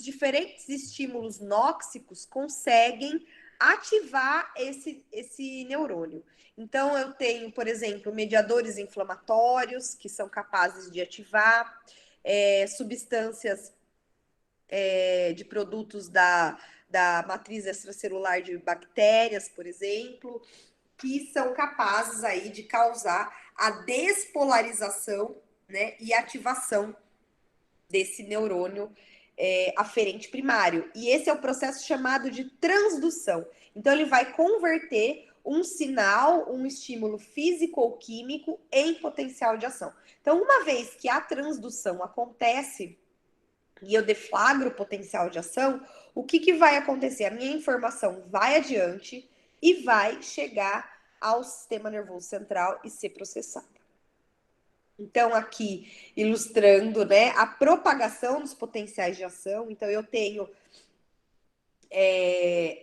diferentes estímulos nóxicos conseguem ativar esse neurônio. Então, eu tenho, por exemplo, mediadores inflamatórios, que são capazes de ativar, substâncias de produtos da matriz extracelular de bactérias, por exemplo, que são capazes aí de causar a despolarização, né, e ativação desse neurônio aferente primário. E esse é o processo chamado de transdução. Então, ele vai converter um sinal, um estímulo físico ou químico em potencial de ação. Então, uma vez que a transdução acontece e eu deflagro o potencial de ação, o que vai acontecer? A minha informação vai adiante e vai chegar ao sistema nervoso central e ser processada. Então, aqui, ilustrando, né, a propagação dos potenciais de ação. Então, eu tenho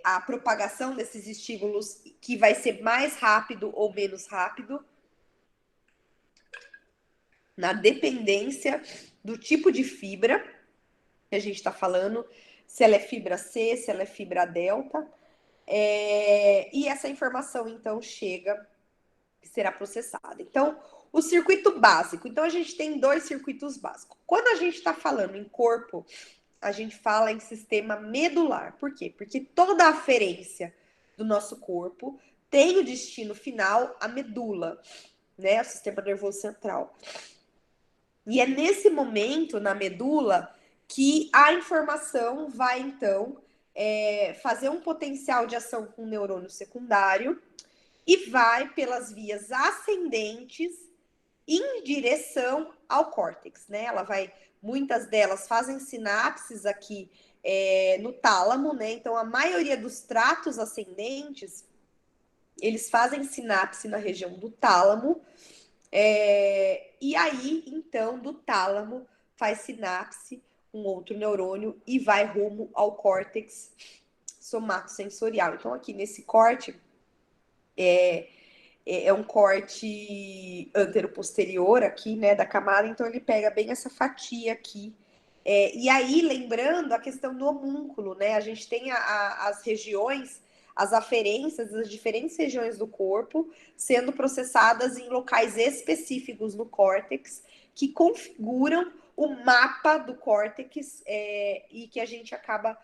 a propagação desses estímulos que vai ser mais rápido ou menos rápido, na dependência do tipo de fibra que a gente está falando, se ela é fibra C, se ela é fibra delta. E essa informação, então, chega e será processada. Então, o circuito básico. Então, a gente tem dois circuitos básicos. Quando a gente está falando em corpo, a gente fala em sistema medular. Por quê? Porque toda a aferência do nosso corpo tem o destino final a medula, né? O sistema nervoso central. E é nesse momento, na medula, que a informação vai, então, fazer um potencial de ação com o neurônio secundário e vai pelas vias ascendentes em direção ao córtex, né? Muitas delas fazem sinapses aqui no tálamo, né? Então, a maioria dos tratos ascendentes, eles fazem sinapse na região do tálamo, e aí, então, do tálamo faz sinapse um outro neurônio e vai rumo ao córtex somatosensorial. Então, aqui nesse corte, é um corte anteroposterior aqui, né, da camada, então ele pega bem essa fatia aqui. E aí, lembrando a questão do homúnculo, né, a gente tem as regiões, as aferências das diferentes regiões do corpo sendo processadas em locais específicos no córtex, que configuram o mapa do córtex e que a gente acaba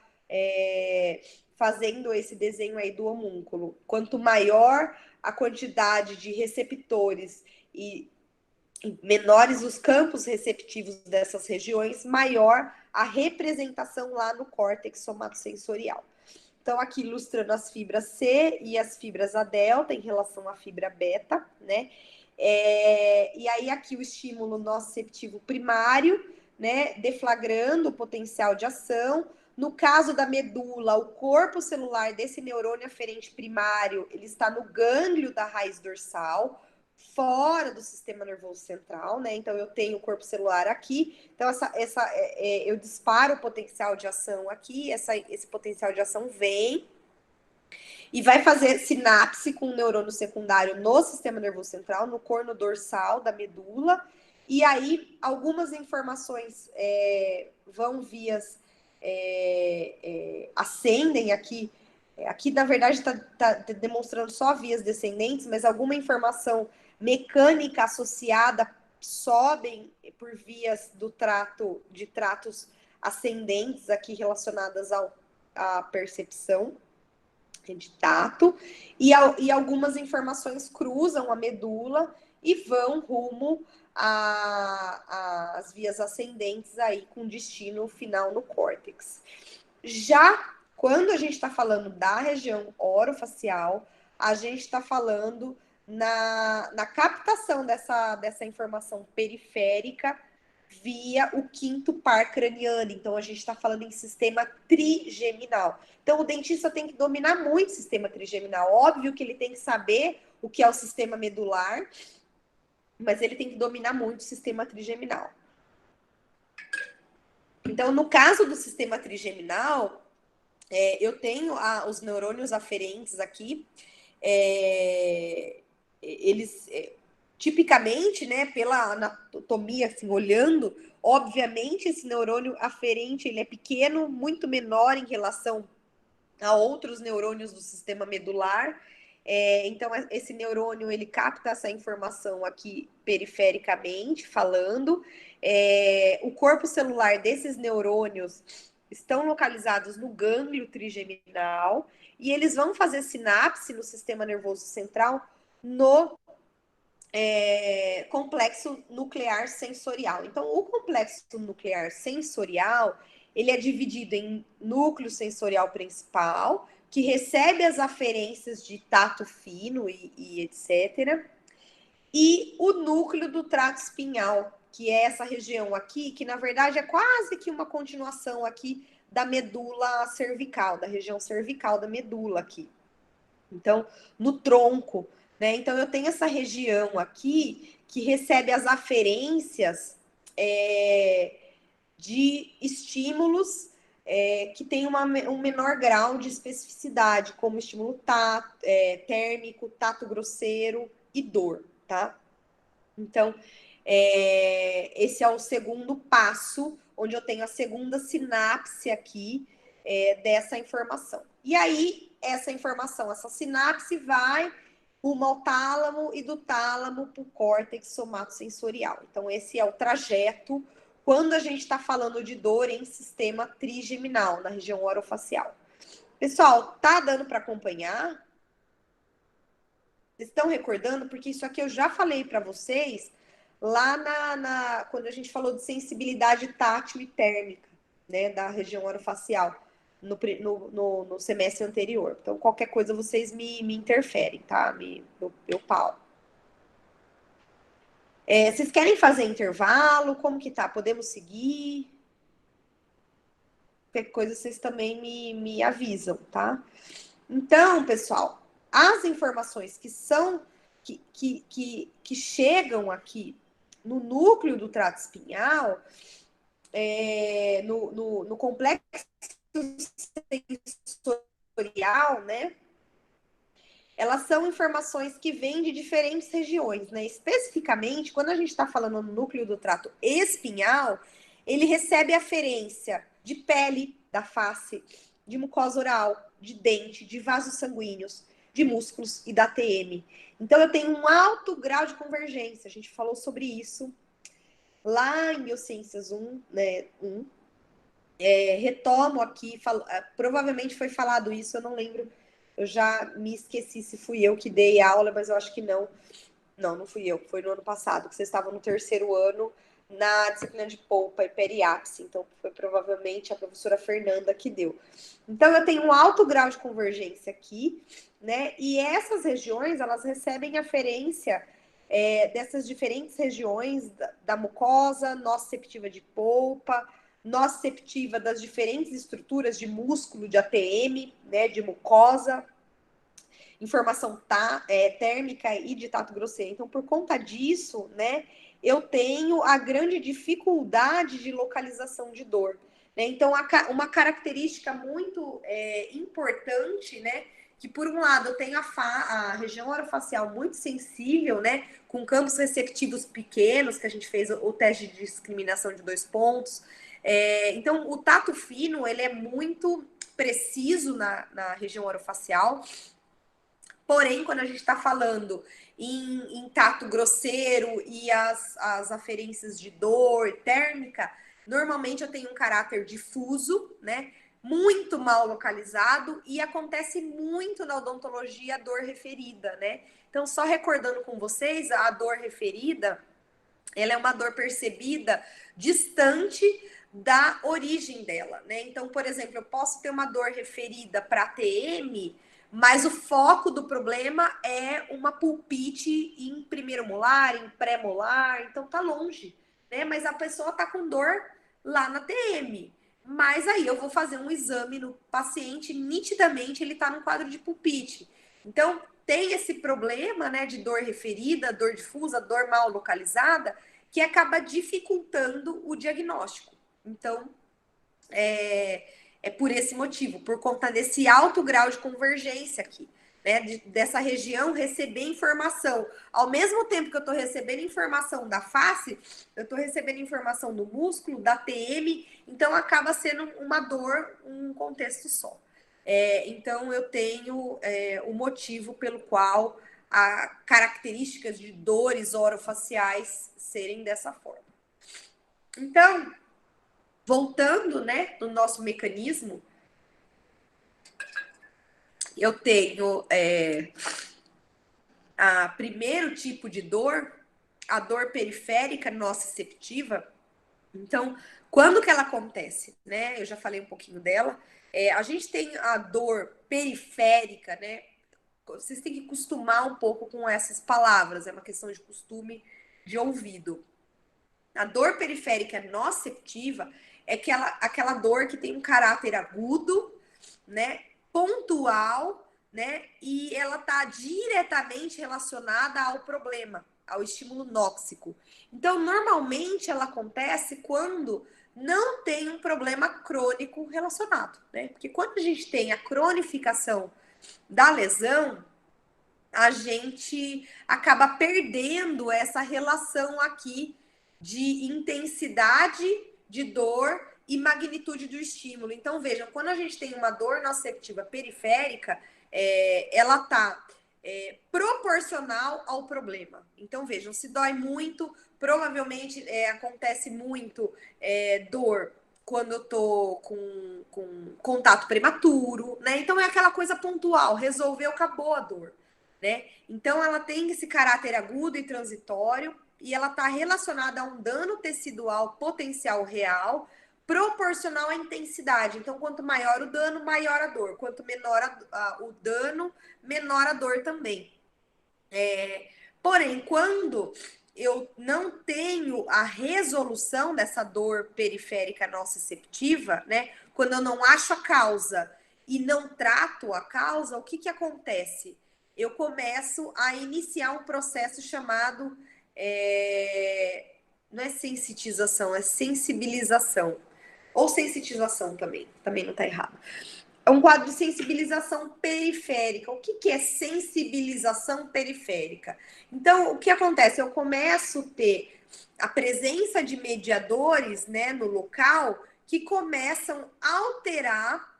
fazendo esse desenho aí do homúnculo. Quanto maior a quantidade de receptores e menores os campos receptivos dessas regiões, maior a representação lá no córtex somatosensorial. estão aqui ilustrando as fibras C e as fibras A delta em relação à fibra beta, né? E aí aqui o estímulo nociceptivo primário, né? Deflagrando o potencial de ação. No caso da medula, o corpo celular desse neurônio aferente primário, ele está no gânglio da raiz dorsal, fora do sistema nervoso central, né? Então, eu tenho o corpo celular aqui. Então, eu disparo o potencial de ação aqui, esse potencial de ação vem e vai fazer sinapse com o neurônio secundário no sistema nervoso central, no corno dorsal da medula. E aí, algumas informações vão vias... ascendem aqui. Aqui, na verdade, está demonstrando só vias descendentes, mas alguma informação mecânica associada sobem por vias de tratos ascendentes aqui relacionadas à percepção de tato, e algumas informações cruzam a medula e vão rumo às vias ascendentes aí com destino final no córtex. Já quando a gente está falando da região orofacial, a gente está falando na captação dessa informação periférica via o quinto par craniano. Então, a gente está falando em sistema trigeminal. Então, o dentista tem que dominar muito o sistema trigeminal. Óbvio que ele tem que saber o que é o sistema medular, mas ele tem que dominar muito o sistema trigeminal. Então, no caso do sistema trigeminal, eu tenho os neurônios aferentes aqui, eles, tipicamente, né, pela anatomia, assim, olhando, obviamente esse neurônio aferente, ele é pequeno, muito menor em relação a outros neurônios do sistema medular. Então, esse neurônio, ele capta essa informação aqui perifericamente, falando. O corpo celular desses neurônios estão localizados no gânglio trigeminal e eles vão fazer sinapse no sistema nervoso central no complexo nuclear sensorial. Então, o complexo nuclear sensorial, ele é dividido em núcleo sensorial principal, que recebe as aferências de tato fino e etc. E o núcleo do trato espinhal, que é essa região aqui, que na verdade é quase que uma continuação aqui da medula cervical, da região cervical da medula aqui. Então, no tronco, né? Então, eu tenho essa região aqui que recebe as aferências de estímulos que tem um menor grau de especificidade, como estímulo térmico, tato grosseiro e dor, tá? Então, esse é o segundo passo, onde eu tenho a segunda sinapse aqui dessa informação. E aí, essa informação, essa sinapse vai rumo ao tálamo e do tálamo para o córtex somatosensorial. Então, esse é o trajeto quando a gente está falando de dor em sistema trigeminal, na região orofacial. Pessoal, tá dando para acompanhar? Vocês estão recordando? Porque isso aqui eu já falei para vocês lá quando a gente falou de sensibilidade tátil e térmica, né, da região orofacial, no semestre anterior. Então, qualquer coisa vocês me interferem, tá? Eu pau. Vocês querem fazer intervalo? Como que tá? Podemos seguir? Qualquer coisa vocês também me avisam, tá? Então, pessoal, as informações que chegam aqui no núcleo do trato espinhal, no complexo sensorial, né? Elas são informações que vêm de diferentes regiões, né? Especificamente, quando a gente está falando no núcleo do trato espinhal, ele recebe aferência de pele da face, de mucosa oral, de dente, de vasos sanguíneos, de músculos e da TM. Então, eu tenho um alto grau de convergência. A gente falou sobre isso lá em Biociências 1, né? Retomo aqui, provavelmente foi falado isso, eu não lembro, eu já me esqueci se fui eu que dei aula, mas eu acho que não. Não fui eu, foi no ano passado, que vocês estavam no terceiro ano, na disciplina de polpa e periápse, então foi provavelmente a professora Fernanda que deu. Então eu tenho um alto grau de convergência aqui, né? E essas regiões, elas recebem aferência dessas diferentes regiões da mucosa, nociceptiva de polpa, nociceptiva das diferentes estruturas de músculo, de ATM, né? De mucosa, informação térmica e de tato grosseiro. Então, por conta disso, né? Eu tenho a grande dificuldade de localização de dor. Né? Então, uma característica muito importante, né? Que, por um lado, eu tenho a região orofacial muito sensível, né? Com campos receptivos pequenos, que a gente fez o teste de discriminação de 2 pontos. Então, o tato fino, ele é muito preciso na região orofacial. Porém, quando a gente está falando em tato grosseiro e as aferências de dor térmica, normalmente eu tenho um caráter difuso, né? Muito mal localizado e acontece muito na odontologia a dor referida, né? Então, só recordando com vocês, a dor referida, ela é uma dor percebida distante da origem dela, né? Então, por exemplo, eu posso ter uma dor referida para ATM, mas o foco do problema é uma pulpite em primeiro molar, em pré-molar, então tá longe, né? Mas a pessoa tá com dor lá na TM. Mas aí eu vou fazer um exame no paciente, nitidamente ele tá num quadro de pulpite. Então, tem esse problema, né, de dor referida, dor difusa, dor mal localizada, que acaba dificultando o diagnóstico. Então, é por esse motivo, por conta desse alto grau de convergência aqui, né? Dessa região receber informação. Ao mesmo tempo que eu estou recebendo informação da face, eu estou recebendo informação do músculo, da TM, então acaba sendo uma dor, um contexto só. Então, eu tenho o motivo pelo qual as características de dores orofaciais serem dessa forma. Então, voltando, né, no nosso mecanismo, eu tenho a primeiro tipo de dor, a dor periférica nociceptiva. Então, quando que ela acontece, né? Eu já falei um pouquinho dela. A gente tem a dor periférica, né? Vocês têm que acostumar um pouco com essas palavras, é uma questão de costume de ouvido. A dor periférica nociceptiva é aquela dor que tem um caráter agudo, né, pontual, né, e ela está diretamente relacionada ao problema, ao estímulo nóxico. Então, normalmente ela acontece quando não tem um problema crônico relacionado, né? Porque quando a gente tem a cronificação da lesão, a gente acaba perdendo essa relação aqui de intensidade de dor e magnitude do estímulo. Então, vejam, quando a gente tem uma dor nociceptiva periférica, ela está proporcional ao problema. Então, vejam, se dói muito, provavelmente acontece muito dor quando eu tô com contato prematuro, né? Então, é aquela coisa pontual, resolveu, acabou a dor. Né? Então, ela tem esse caráter agudo e transitório e ela está relacionada a um dano tecidual potencial real, proporcional à intensidade. Então, quanto maior o dano, maior a dor. Quanto menor o dano, menor a dor também. Porém, quando eu não tenho a resolução dessa dor periférica nociceptiva, né? Quando eu não acho a causa e não trato a causa, o que acontece? Eu começo a iniciar um processo chamado, não é sensitização, é sensibilização. Ou sensitização também não está errado. É um quadro de sensibilização periférica. O que é sensibilização periférica? Então, o que acontece? Eu começo a ter a presença de mediadores, né, no local que começam a alterar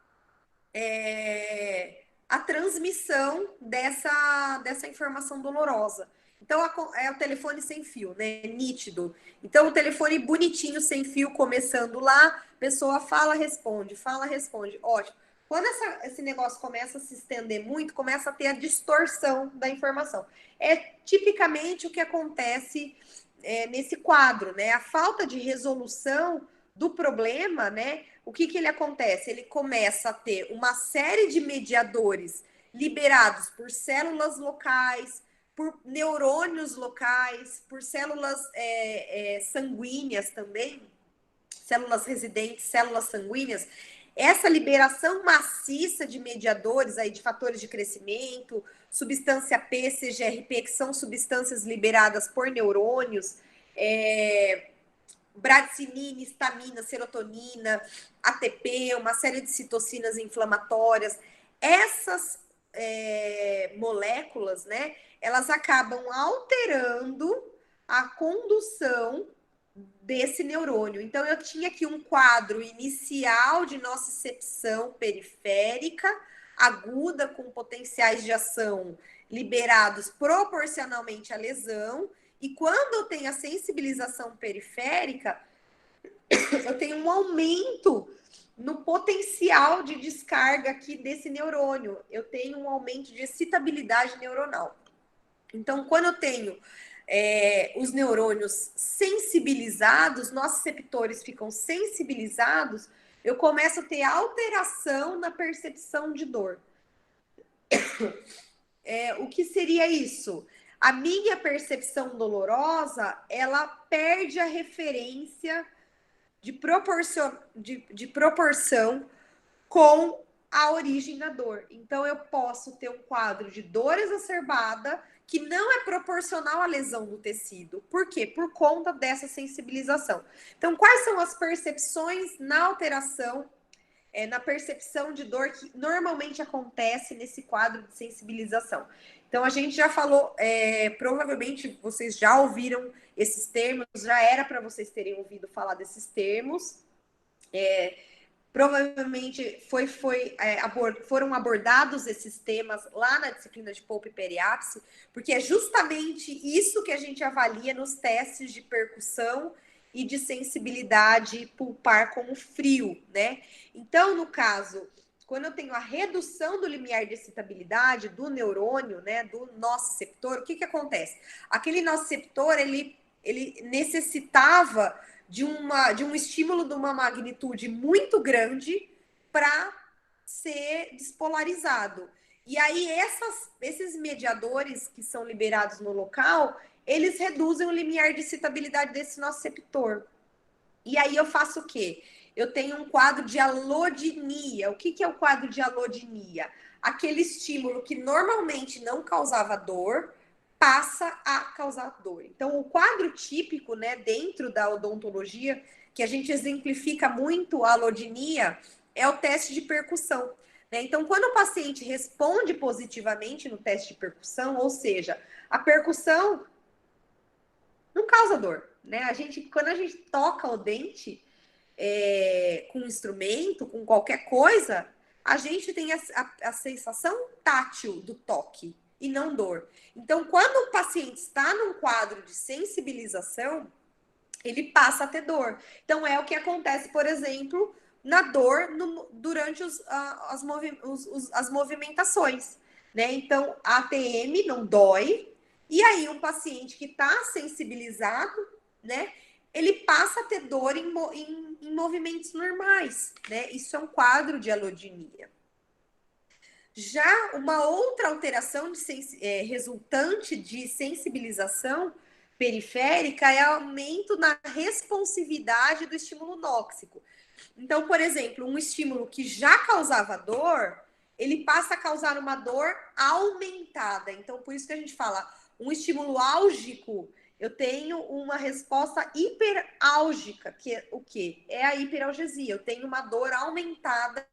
a transmissão dessa informação dolorosa. Então, é o telefone sem fio, né? Nítido. Então, o telefone bonitinho, sem fio, começando lá, pessoa fala, responde, ótimo. Quando esse negócio começa a se estender muito, começa a ter a distorção da informação. É tipicamente o que acontece nesse quadro, né? A falta de resolução do problema, né? O que ele acontece? Ele começa a ter uma série de mediadores liberados por células locais, por neurônios locais, por células sanguíneas também, células residentes, células sanguíneas. Essa liberação maciça de mediadores aí, de fatores de crescimento, substância P, CGRP, que são substâncias liberadas por neurônios, bradicinina, histamina, serotonina, ATP, uma série de citocinas inflamatórias. Essas moléculas, né, elas acabam alterando a condução desse neurônio. Então, eu tinha aqui um quadro inicial de nocicepção periférica, aguda, com potenciais de ação liberados proporcionalmente à lesão, e quando eu tenho a sensibilização periférica, eu tenho um aumento no potencial de descarga aqui desse neurônio. Eu tenho um aumento de excitabilidade neuronal. Então, quando eu tenho os neurônios sensibilizados, nossos receptores ficam sensibilizados, eu começo a ter alteração na percepção de dor. O que seria isso? A minha percepção dolorosa, ela perde a referência de proporção com a origem da dor. Então, eu posso ter um quadro de dor exacerbada que não é proporcional à lesão do tecido. Por quê? Por conta dessa sensibilização. Então, quais são as percepções na alteração, na percepção de dor que normalmente acontece nesse quadro de sensibilização? Então, a gente já falou, provavelmente vocês já ouviram esses termos, já era para vocês terem ouvido falar desses termos. Provavelmente foram abordados esses temas lá na disciplina de Poupa e Periápse, porque é justamente isso que a gente avalia nos testes de percussão e de sensibilidade pulpar com o frio, né? Então, no caso, quando eu tenho a redução do limiar de excitabilidade do neurônio, né, do nociceptor, o que acontece? Aquele nociceptor, ele necessitava de um estímulo de uma magnitude muito grande para ser despolarizado. E aí, esses mediadores que são liberados no local, eles reduzem o limiar de excitabilidade desse nociceptor. E aí eu faço o quê? Eu tenho um quadro de alodinia. O que é o quadro de alodinia? Aquele estímulo que normalmente não causava dor, passa a causar dor. Então, o quadro típico, né, dentro da odontologia, que a gente exemplifica muito a alodinia, é o teste de percussão. Né? Então, quando o paciente responde positivamente no teste de percussão, ou seja, a percussão não causa dor. Né? Quando a gente toca o dente com um instrumento, com qualquer coisa, a gente tem a sensação tátil do toque e não dor. Então, quando o paciente está num quadro de sensibilização, ele passa a ter dor. Então, é o que acontece, por exemplo, na dor durante as movimentações. Né? Então, a ATM não dói, e aí um paciente que está sensibilizado, né, ele passa a ter dor em movimentos normais. Né? Isso é um quadro de alodinia. Já uma outra alteração resultante de sensibilização periférica é aumento na responsividade do estímulo nóxico. Então, por exemplo, um estímulo que já causava dor, ele passa a causar uma dor aumentada. Então, por isso que a gente fala, um estímulo álgico, eu tenho uma resposta hiperálgica, que é o quê? É a hiperalgesia. Eu tenho uma dor aumentada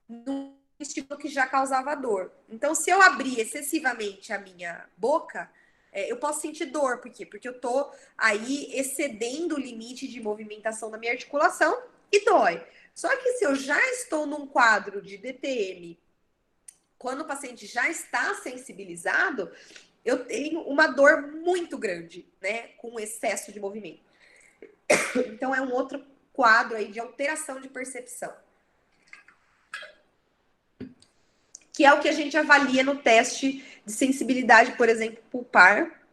no estímulo que já causava dor. Então, se eu abrir excessivamente a minha boca, eu posso sentir dor. Por quê? Porque eu estou aí excedendo o limite de movimentação da minha articulação e dói. Só que se eu já estou num quadro de DTM, quando o paciente já está sensibilizado, eu tenho uma dor muito grande, né? Com excesso de movimento. Então, é um outro quadro aí de alteração de percepção. Que é o que a gente avalia no teste de sensibilidade, por exemplo, pulpar,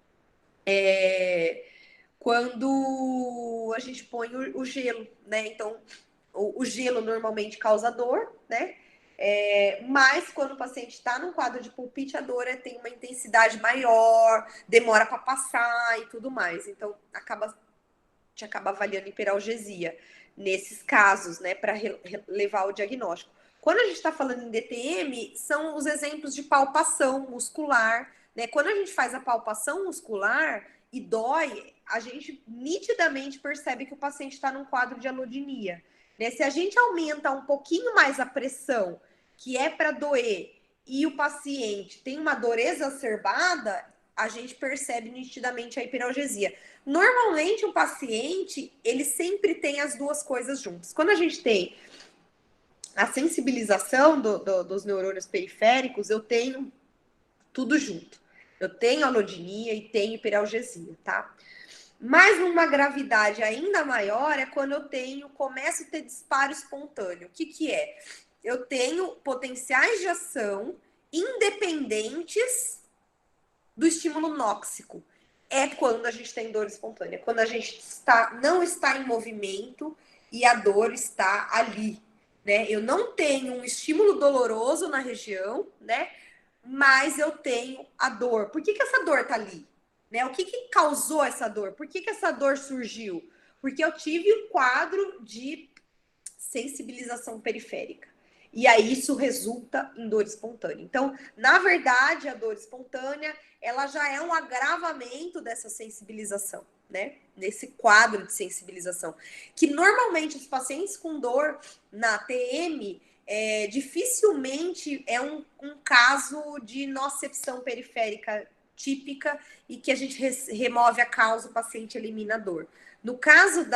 quando a gente põe o gelo, né? Então, o gelo normalmente causa dor, né? Mas quando o paciente está num quadro de pulpite, a dor tem uma intensidade maior, demora para passar e tudo mais. Então, a gente acaba avaliando hiperalgesia nesses casos, né, para levar o diagnóstico. Quando a gente está falando em DTM, são os exemplos de palpação muscular, né? Quando a gente faz a palpação muscular e dói, a gente nitidamente percebe que o paciente está num quadro de alodinia, né? Se a gente aumenta um pouquinho mais a pressão, que é para doer, e o paciente tem uma dor exacerbada, a gente percebe nitidamente a hiperalgesia. Normalmente, o paciente, ele sempre tem as duas coisas juntas. Quando a gente tem a sensibilização dos neurônios periféricos, eu tenho tudo junto. Eu tenho alodinia e tenho hiperalgesia, tá? Mas numa gravidade ainda maior é quando começo a ter disparo espontâneo. O que é? Eu tenho potenciais de ação independentes do estímulo nóxico. É quando a gente tem dor espontânea, quando a gente não está em movimento e a dor está ali, né? Eu não tenho um estímulo doloroso na região, né? Mas eu tenho a dor. Por que essa dor tá ali? Né? O que causou essa dor? Por que essa dor surgiu? Porque eu tive um quadro de sensibilização periférica. E aí isso resulta em dor espontânea. Então, na verdade, a dor espontânea, ela já é um agravamento dessa sensibilização, né? Nesse quadro de sensibilização. Que normalmente os pacientes com dor na TM, dificilmente é um caso de nocicepção periférica típica e que a gente remove a causa, o paciente elimina a dor. No caso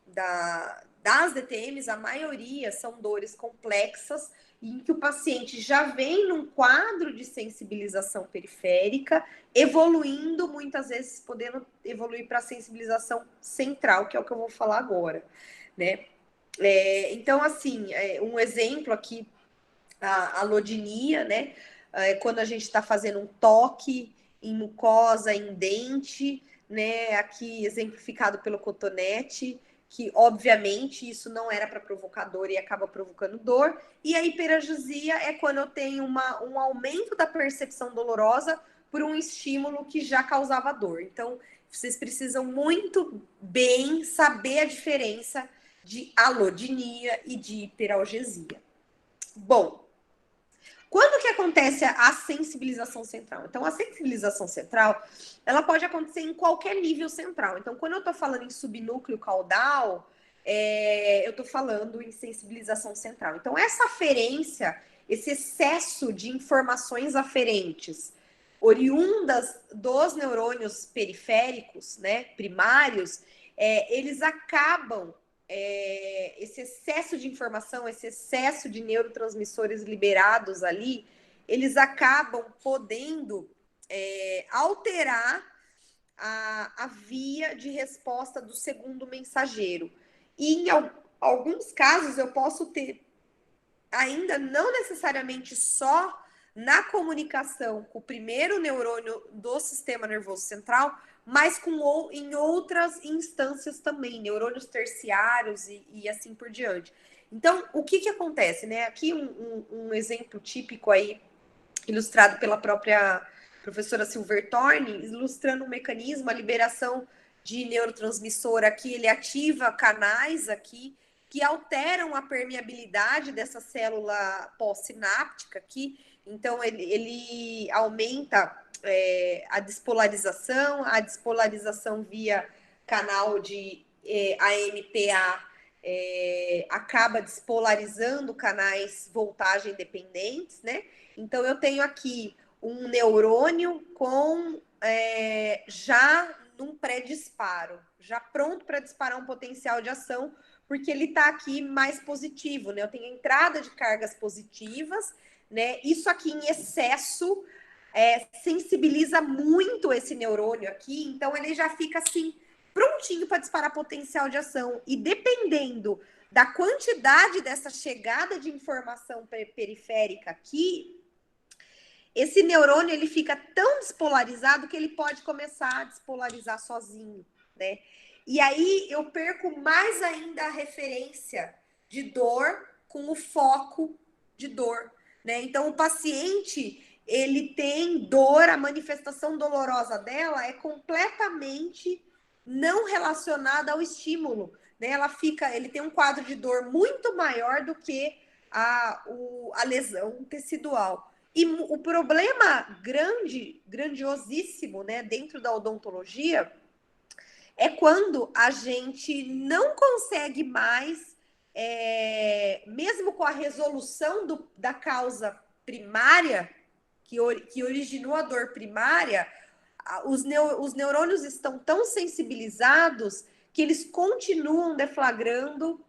das DTMs, a maioria são dores complexas, em que o paciente já vem num quadro de sensibilização periférica, evoluindo, muitas vezes podendo evoluir para a sensibilização central, que é o que eu vou falar agora, né? Então, assim, um exemplo aqui, a alodinia, né? Quando a gente está fazendo um toque em mucosa, em dente, né? Aqui exemplificado pelo cotonete, que obviamente isso não era para provocar dor e acaba provocando dor. E a hiperalgesia é quando eu tenho um aumento da percepção dolorosa por um estímulo que já causava dor. Então, vocês precisam muito bem saber a diferença de alodinia e de hiperalgesia. Bom, quando que acontece a sensibilização central? Então, a sensibilização central, ela pode acontecer em qualquer nível central. Então, quando eu estou falando em subnúcleo caudal, eu estou falando em sensibilização central. Então, essa aferência, esse excesso de informações aferentes, oriundas dos neurônios periféricos, né, primários, eles acabam esse excesso de informação, esse excesso de neurotransmissores liberados ali, eles acabam podendo alterar a via de resposta do segundo mensageiro. E em alguns casos eu posso ter, ainda não necessariamente só na comunicação com o primeiro neurônio do sistema nervoso central, mas em outras instâncias também, neurônios terciários e assim por diante. Então, o que acontece, né? Aqui um exemplo típico aí, ilustrado pela própria professora Silverthorne, ilustrando um mecanismo, a liberação de neurotransmissor aqui, ele ativa canais aqui, que alteram a permeabilidade dessa célula pós-sináptica aqui. Então, ele aumenta a despolarização via canal de AMPA acaba despolarizando canais voltagem dependentes, né? Então, eu tenho aqui um neurônio com já num pré-disparo, já pronto para disparar um potencial de ação, porque ele está aqui mais positivo, né? Eu tenho entrada de cargas positivas, né? Isso aqui em excesso sensibiliza muito esse neurônio aqui, então ele já fica assim, prontinho para disparar potencial de ação. E dependendo da quantidade dessa chegada de informação periférica aqui, esse neurônio ele fica tão despolarizado que ele pode começar a despolarizar sozinho, né? E aí eu perco mais ainda a referência de dor com o foco de dor, né? Então o paciente ele tem dor, a manifestação dolorosa dela é completamente não relacionada ao estímulo, né? Ele tem um quadro de dor muito maior do que a lesão tecidual. E o problema grandiosíssimo, né, dentro da odontologia, é quando a gente não consegue mais, mesmo com a resolução da causa primária, que originou a dor primária, os neurônios estão tão sensibilizados que eles continuam deflagrando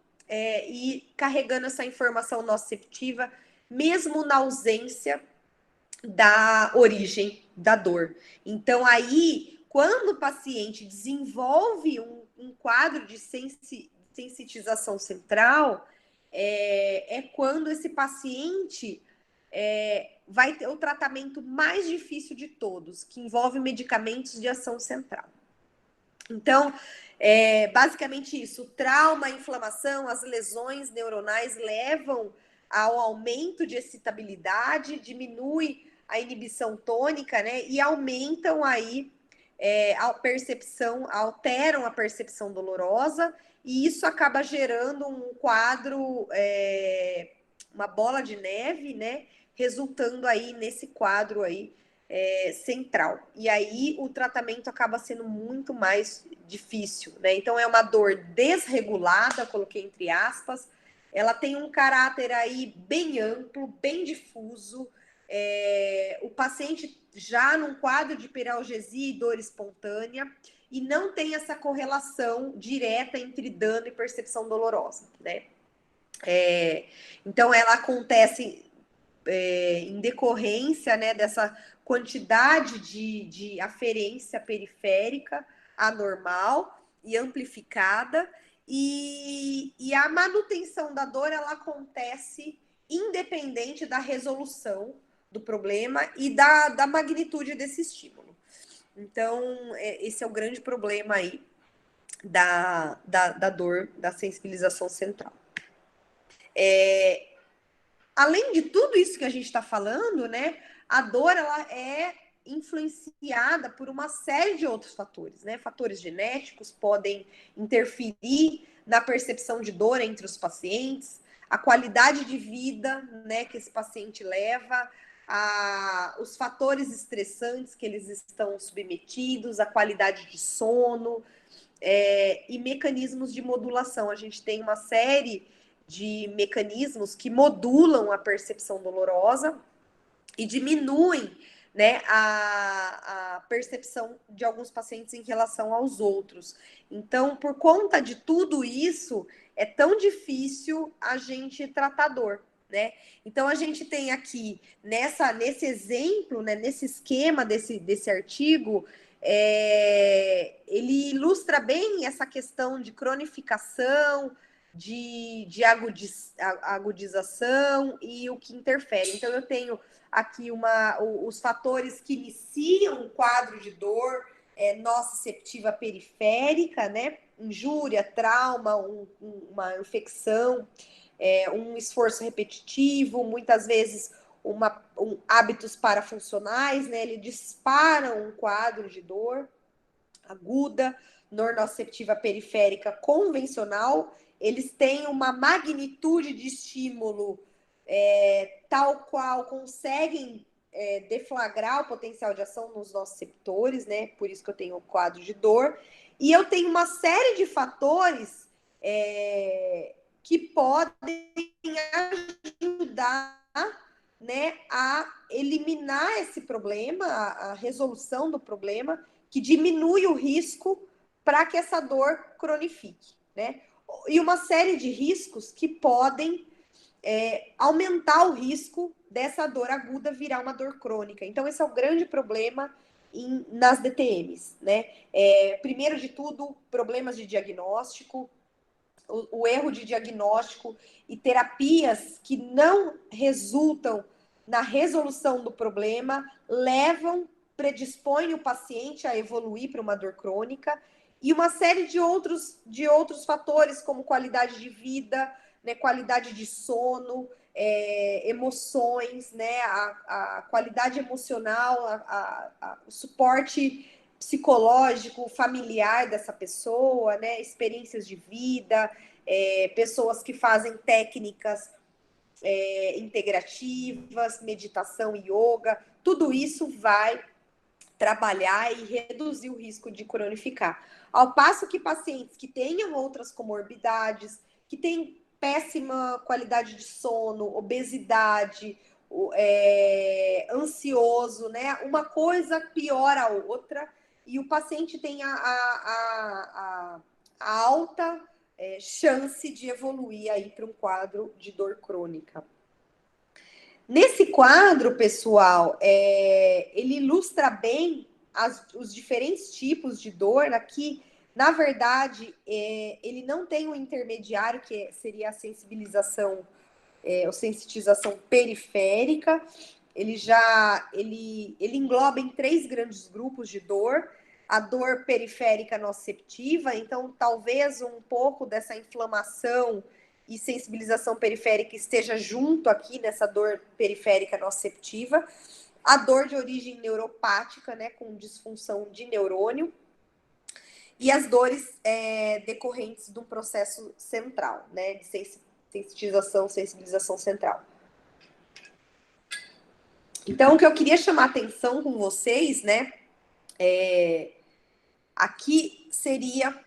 e carregando essa informação nociceptiva, mesmo na ausência da origem da dor. Então, aí, quando o paciente desenvolve um quadro de sensitização central, é quando esse paciente vai ter o tratamento mais difícil de todos, que envolve medicamentos de ação central. Então, basicamente isso, o trauma, a inflamação, as lesões neuronais levam ao aumento de excitabilidade, diminui a inibição tônica, né, e aumentam aí a percepção, alteram a percepção dolorosa, e isso acaba gerando um quadro, uma bola de neve, né, resultando aí nesse quadro aí central. E aí o tratamento acaba sendo muito mais difícil, né? Então é uma dor desregulada, coloquei entre aspas, ela tem um caráter aí bem amplo, bem difuso. O paciente já num quadro de hiperalgesia e dor espontânea, e não tem essa correlação direta entre dano e percepção dolorosa, né? Então ela acontece em decorrência, né, dessa quantidade de aferência periférica anormal e amplificada, e a manutenção da dor ela acontece independente da resolução do problema e da magnitude desse estímulo. Então, esse é o grande problema aí da dor, da sensibilização central. Além de tudo isso que a gente está falando, né, a dor ela é influenciada por uma série de outros fatores, né? Fatores genéticos podem interferir na percepção de dor entre os pacientes, a qualidade de vida, né, que esse paciente leva, os fatores estressantes que eles estão submetidos, a qualidade de sono, e mecanismos de modulação. A gente tem uma série de mecanismos que modulam a percepção dolorosa e diminuem, né, a percepção de alguns pacientes em relação aos outros. Então, por conta de tudo isso, é tão difícil a gente tratar dor, né? Então, a gente tem aqui, nesse exemplo, né, nesse esquema desse artigo, ele ilustra bem essa questão de cronificação, de agudização e o que interfere. Então, eu tenho aqui os fatores que iniciam o quadro de dor nociceptiva periférica, né? Injúria, trauma, uma infecção, um esforço repetitivo, muitas vezes hábitos parafuncionais, né? Ele dispara um quadro de dor aguda, nociceptiva periférica convencional. Eles têm uma magnitude de estímulo tal qual conseguem deflagrar o potencial de ação nos nociceptores, né? Por isso que eu tenho o quadro de dor. E eu tenho uma série de fatores que podem ajudar, né, a eliminar esse problema, a resolução do problema, que diminui o risco para que essa dor cronifique, né? E uma série de riscos que podem aumentar o risco dessa dor aguda virar uma dor crônica. Então, esse é o grande problema nas DTMs, né? Primeiro de tudo, problemas de diagnóstico, o erro de diagnóstico e terapias que não resultam na resolução do problema, predispõem o paciente a evoluir para uma dor crônica, e uma série de outros fatores, como qualidade de vida, né, qualidade de sono, emoções, né, a qualidade emocional, o suporte psicológico, familiar dessa pessoa, né, experiências de vida, pessoas que fazem técnicas integrativas, meditação e yoga, tudo isso vai trabalhar e reduzir o risco de cronificar. Ao passo que pacientes que tenham outras comorbidades, que têm péssima qualidade de sono, obesidade, ansioso, né? Uma coisa piora a outra, e o paciente tem a alta chance de evoluir aí para um quadro de dor crônica. Nesse quadro, pessoal, ele ilustra bem os diferentes tipos de dor. Aqui, na verdade, ele não tem um intermediário, que seria a sensibilização, ou sensitização periférica. Ele engloba em 3 grandes grupos de dor. A dor periférica nociceptiva, então talvez um pouco dessa inflamação e sensibilização periférica esteja junto aqui nessa dor periférica nociceptiva. A dor de origem neuropática, né, com disfunção de neurônio. E as dores decorrentes de um processo central, né, de sensibilização central. Então, o que eu queria chamar a atenção com vocês, né, aqui seria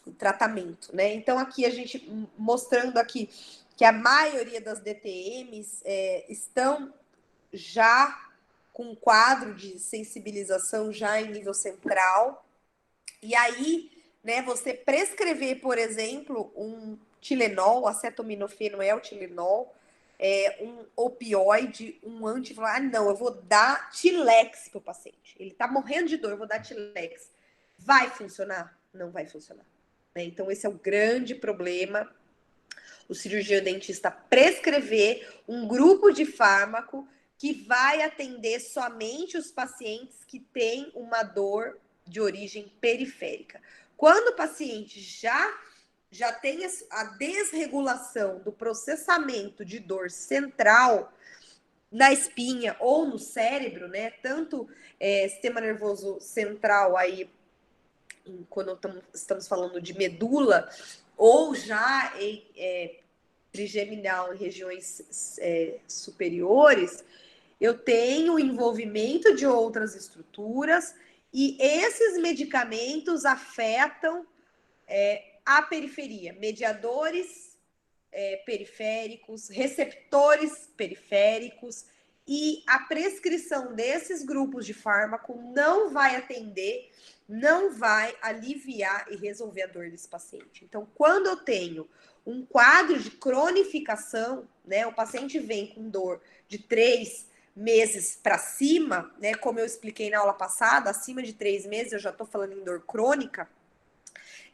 o tratamento, né? Então, aqui a gente mostrando aqui que a maioria das DTMs estão já com um quadro de sensibilização já em nível central. E aí, né, você prescrever, por exemplo, um Tilenol, acetaminofeno é o Tilenol, um opioide, um anti-inflamatório. Ah, não, eu vou dar Tilex para o paciente. Ele está morrendo de dor, eu vou dar Tilex. Vai funcionar? Não vai funcionar. Então, esse é o grande problema. O cirurgião dentista prescrever um grupo de fármaco que vai atender somente os pacientes que têm uma dor de origem periférica. Quando o paciente já tem a desregulação do processamento de dor central na espinha ou no cérebro, né? Tanto sistema nervoso central aí, quando estamos falando de medula, ou já trigeminal em regiões superiores, eu tenho envolvimento de outras estruturas e esses medicamentos afetam a periferia, mediadores periféricos, receptores periféricos, e a prescrição desses grupos de fármaco não vai atender, não vai aliviar e resolver a dor desse paciente. Então, quando eu tenho um quadro de cronificação, né, o paciente vem com dor de 3 meses para cima, né, como eu expliquei na aula passada, acima de 3 meses eu já estou falando em dor crônica,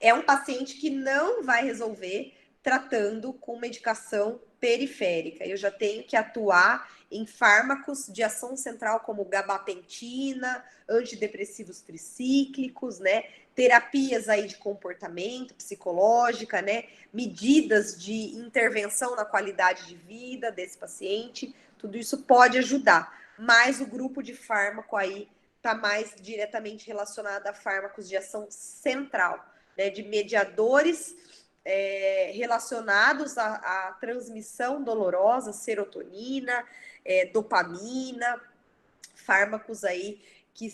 é um paciente que não vai resolver tratando com medicação periférica. Eu já tenho que atuar em fármacos de ação central como gabapentina, antidepressivos tricíclicos, né? Terapias aí de comportamento, psicológica, né? Medidas de intervenção na qualidade de vida desse paciente. Tudo isso pode ajudar, mas o grupo de fármaco aí está mais diretamente relacionado a fármacos de ação central, né? De mediadores relacionados à transmissão dolorosa, serotonina, dopamina, fármacos aí que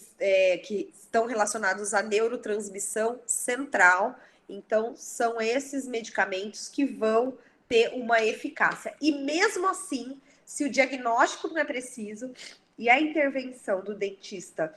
estão relacionados à neurotransmissão central. Então, são esses medicamentos que vão ter uma eficácia. E mesmo assim, se o diagnóstico não é preciso e a intervenção do dentista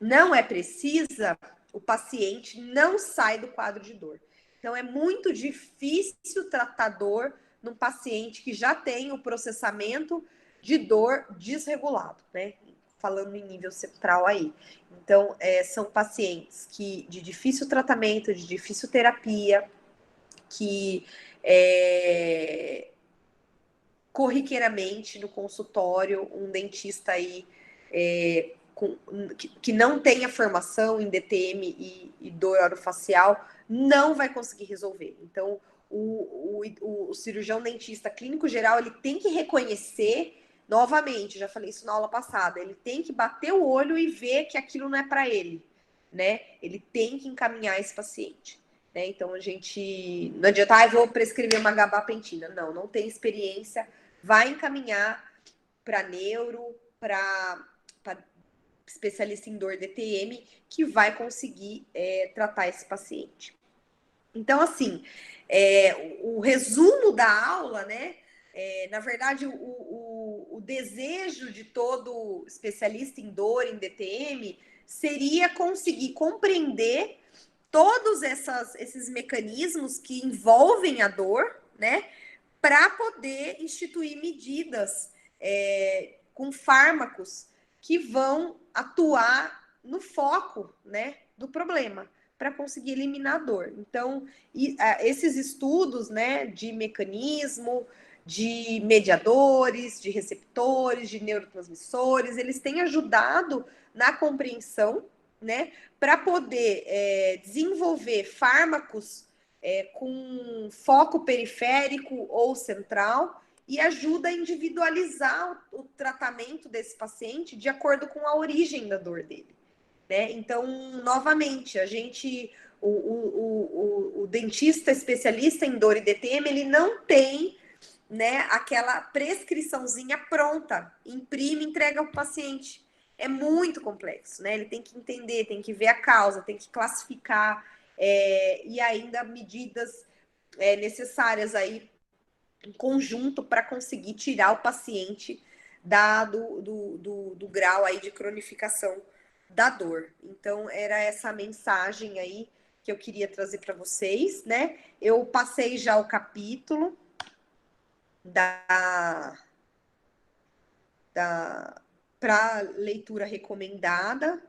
não é precisa, o paciente não sai do quadro de dor. Então, é muito difícil tratar dor num paciente que já tem o processamento de dor desregulado, né? Falando em nível central aí. Então, são pacientes de difícil tratamento, de difícil terapia, que corriqueiramente no consultório um dentista aí que não tenha formação em DTM e dor orofacial não vai conseguir resolver. Então, o cirurgião dentista clínico geral, ele tem que reconhecer, novamente, já falei isso na aula passada, ele tem que bater o olho e ver que aquilo não é para ele, né? Ele tem que encaminhar esse paciente. Né? Então, a gente não adianta, vou prescrever uma gabapentina. Não tem experiência, vai encaminhar para neuro, para especialista em dor DTM, que vai conseguir tratar esse paciente. Então, assim, o resumo da aula, né? Na verdade, o desejo de todo especialista em dor, em DTM, seria conseguir compreender todos esses mecanismos que envolvem a dor, né? Para poder instituir medidas com fármacos que vão atuar no foco, né, do problema, para conseguir eliminar a dor. Então, esses estudos, né, de mecanismo, de mediadores, de receptores, de neurotransmissores, eles têm ajudado na compreensão, né, para poder desenvolver fármacos com foco periférico ou central e ajuda a individualizar o tratamento desse paciente de acordo com a origem da dor dele. Né? Então, novamente, o dentista especialista em dor e DTM, ele não tem, né, aquela prescriçãozinha pronta, imprime, entrega para o paciente. É muito complexo, né? Ele tem que entender, tem que ver a causa, tem que classificar e ainda medidas necessárias aí em conjunto para conseguir tirar o paciente do grau aí de cronificação da dor. Então, era essa mensagem aí que eu queria trazer para vocês, né? Eu passei já o capítulo para leitura recomendada.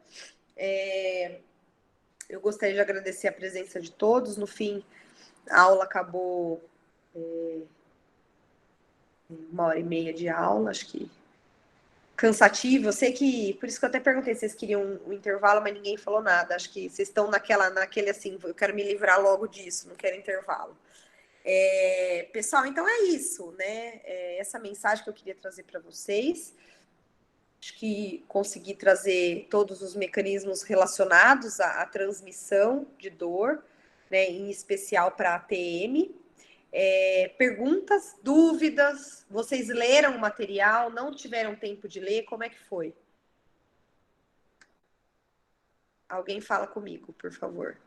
Eu gostaria de agradecer a presença de todos. No fim, a aula acabou 1h30 de aula, acho que cansativo. Eu sei que, por isso que eu até perguntei se vocês queriam um intervalo, mas ninguém falou nada. Acho que vocês estão naquele assim, eu quero me livrar logo disso, não quero intervalo. Pessoal, então é isso, né? Essa mensagem que eu queria trazer para vocês. Acho que consegui trazer todos os mecanismos relacionados à transmissão de dor, né? Em especial para a ATM. Perguntas, dúvidas? Vocês leram o material? Não tiveram tempo de ler? Como é que foi? Alguém fala comigo, por favor.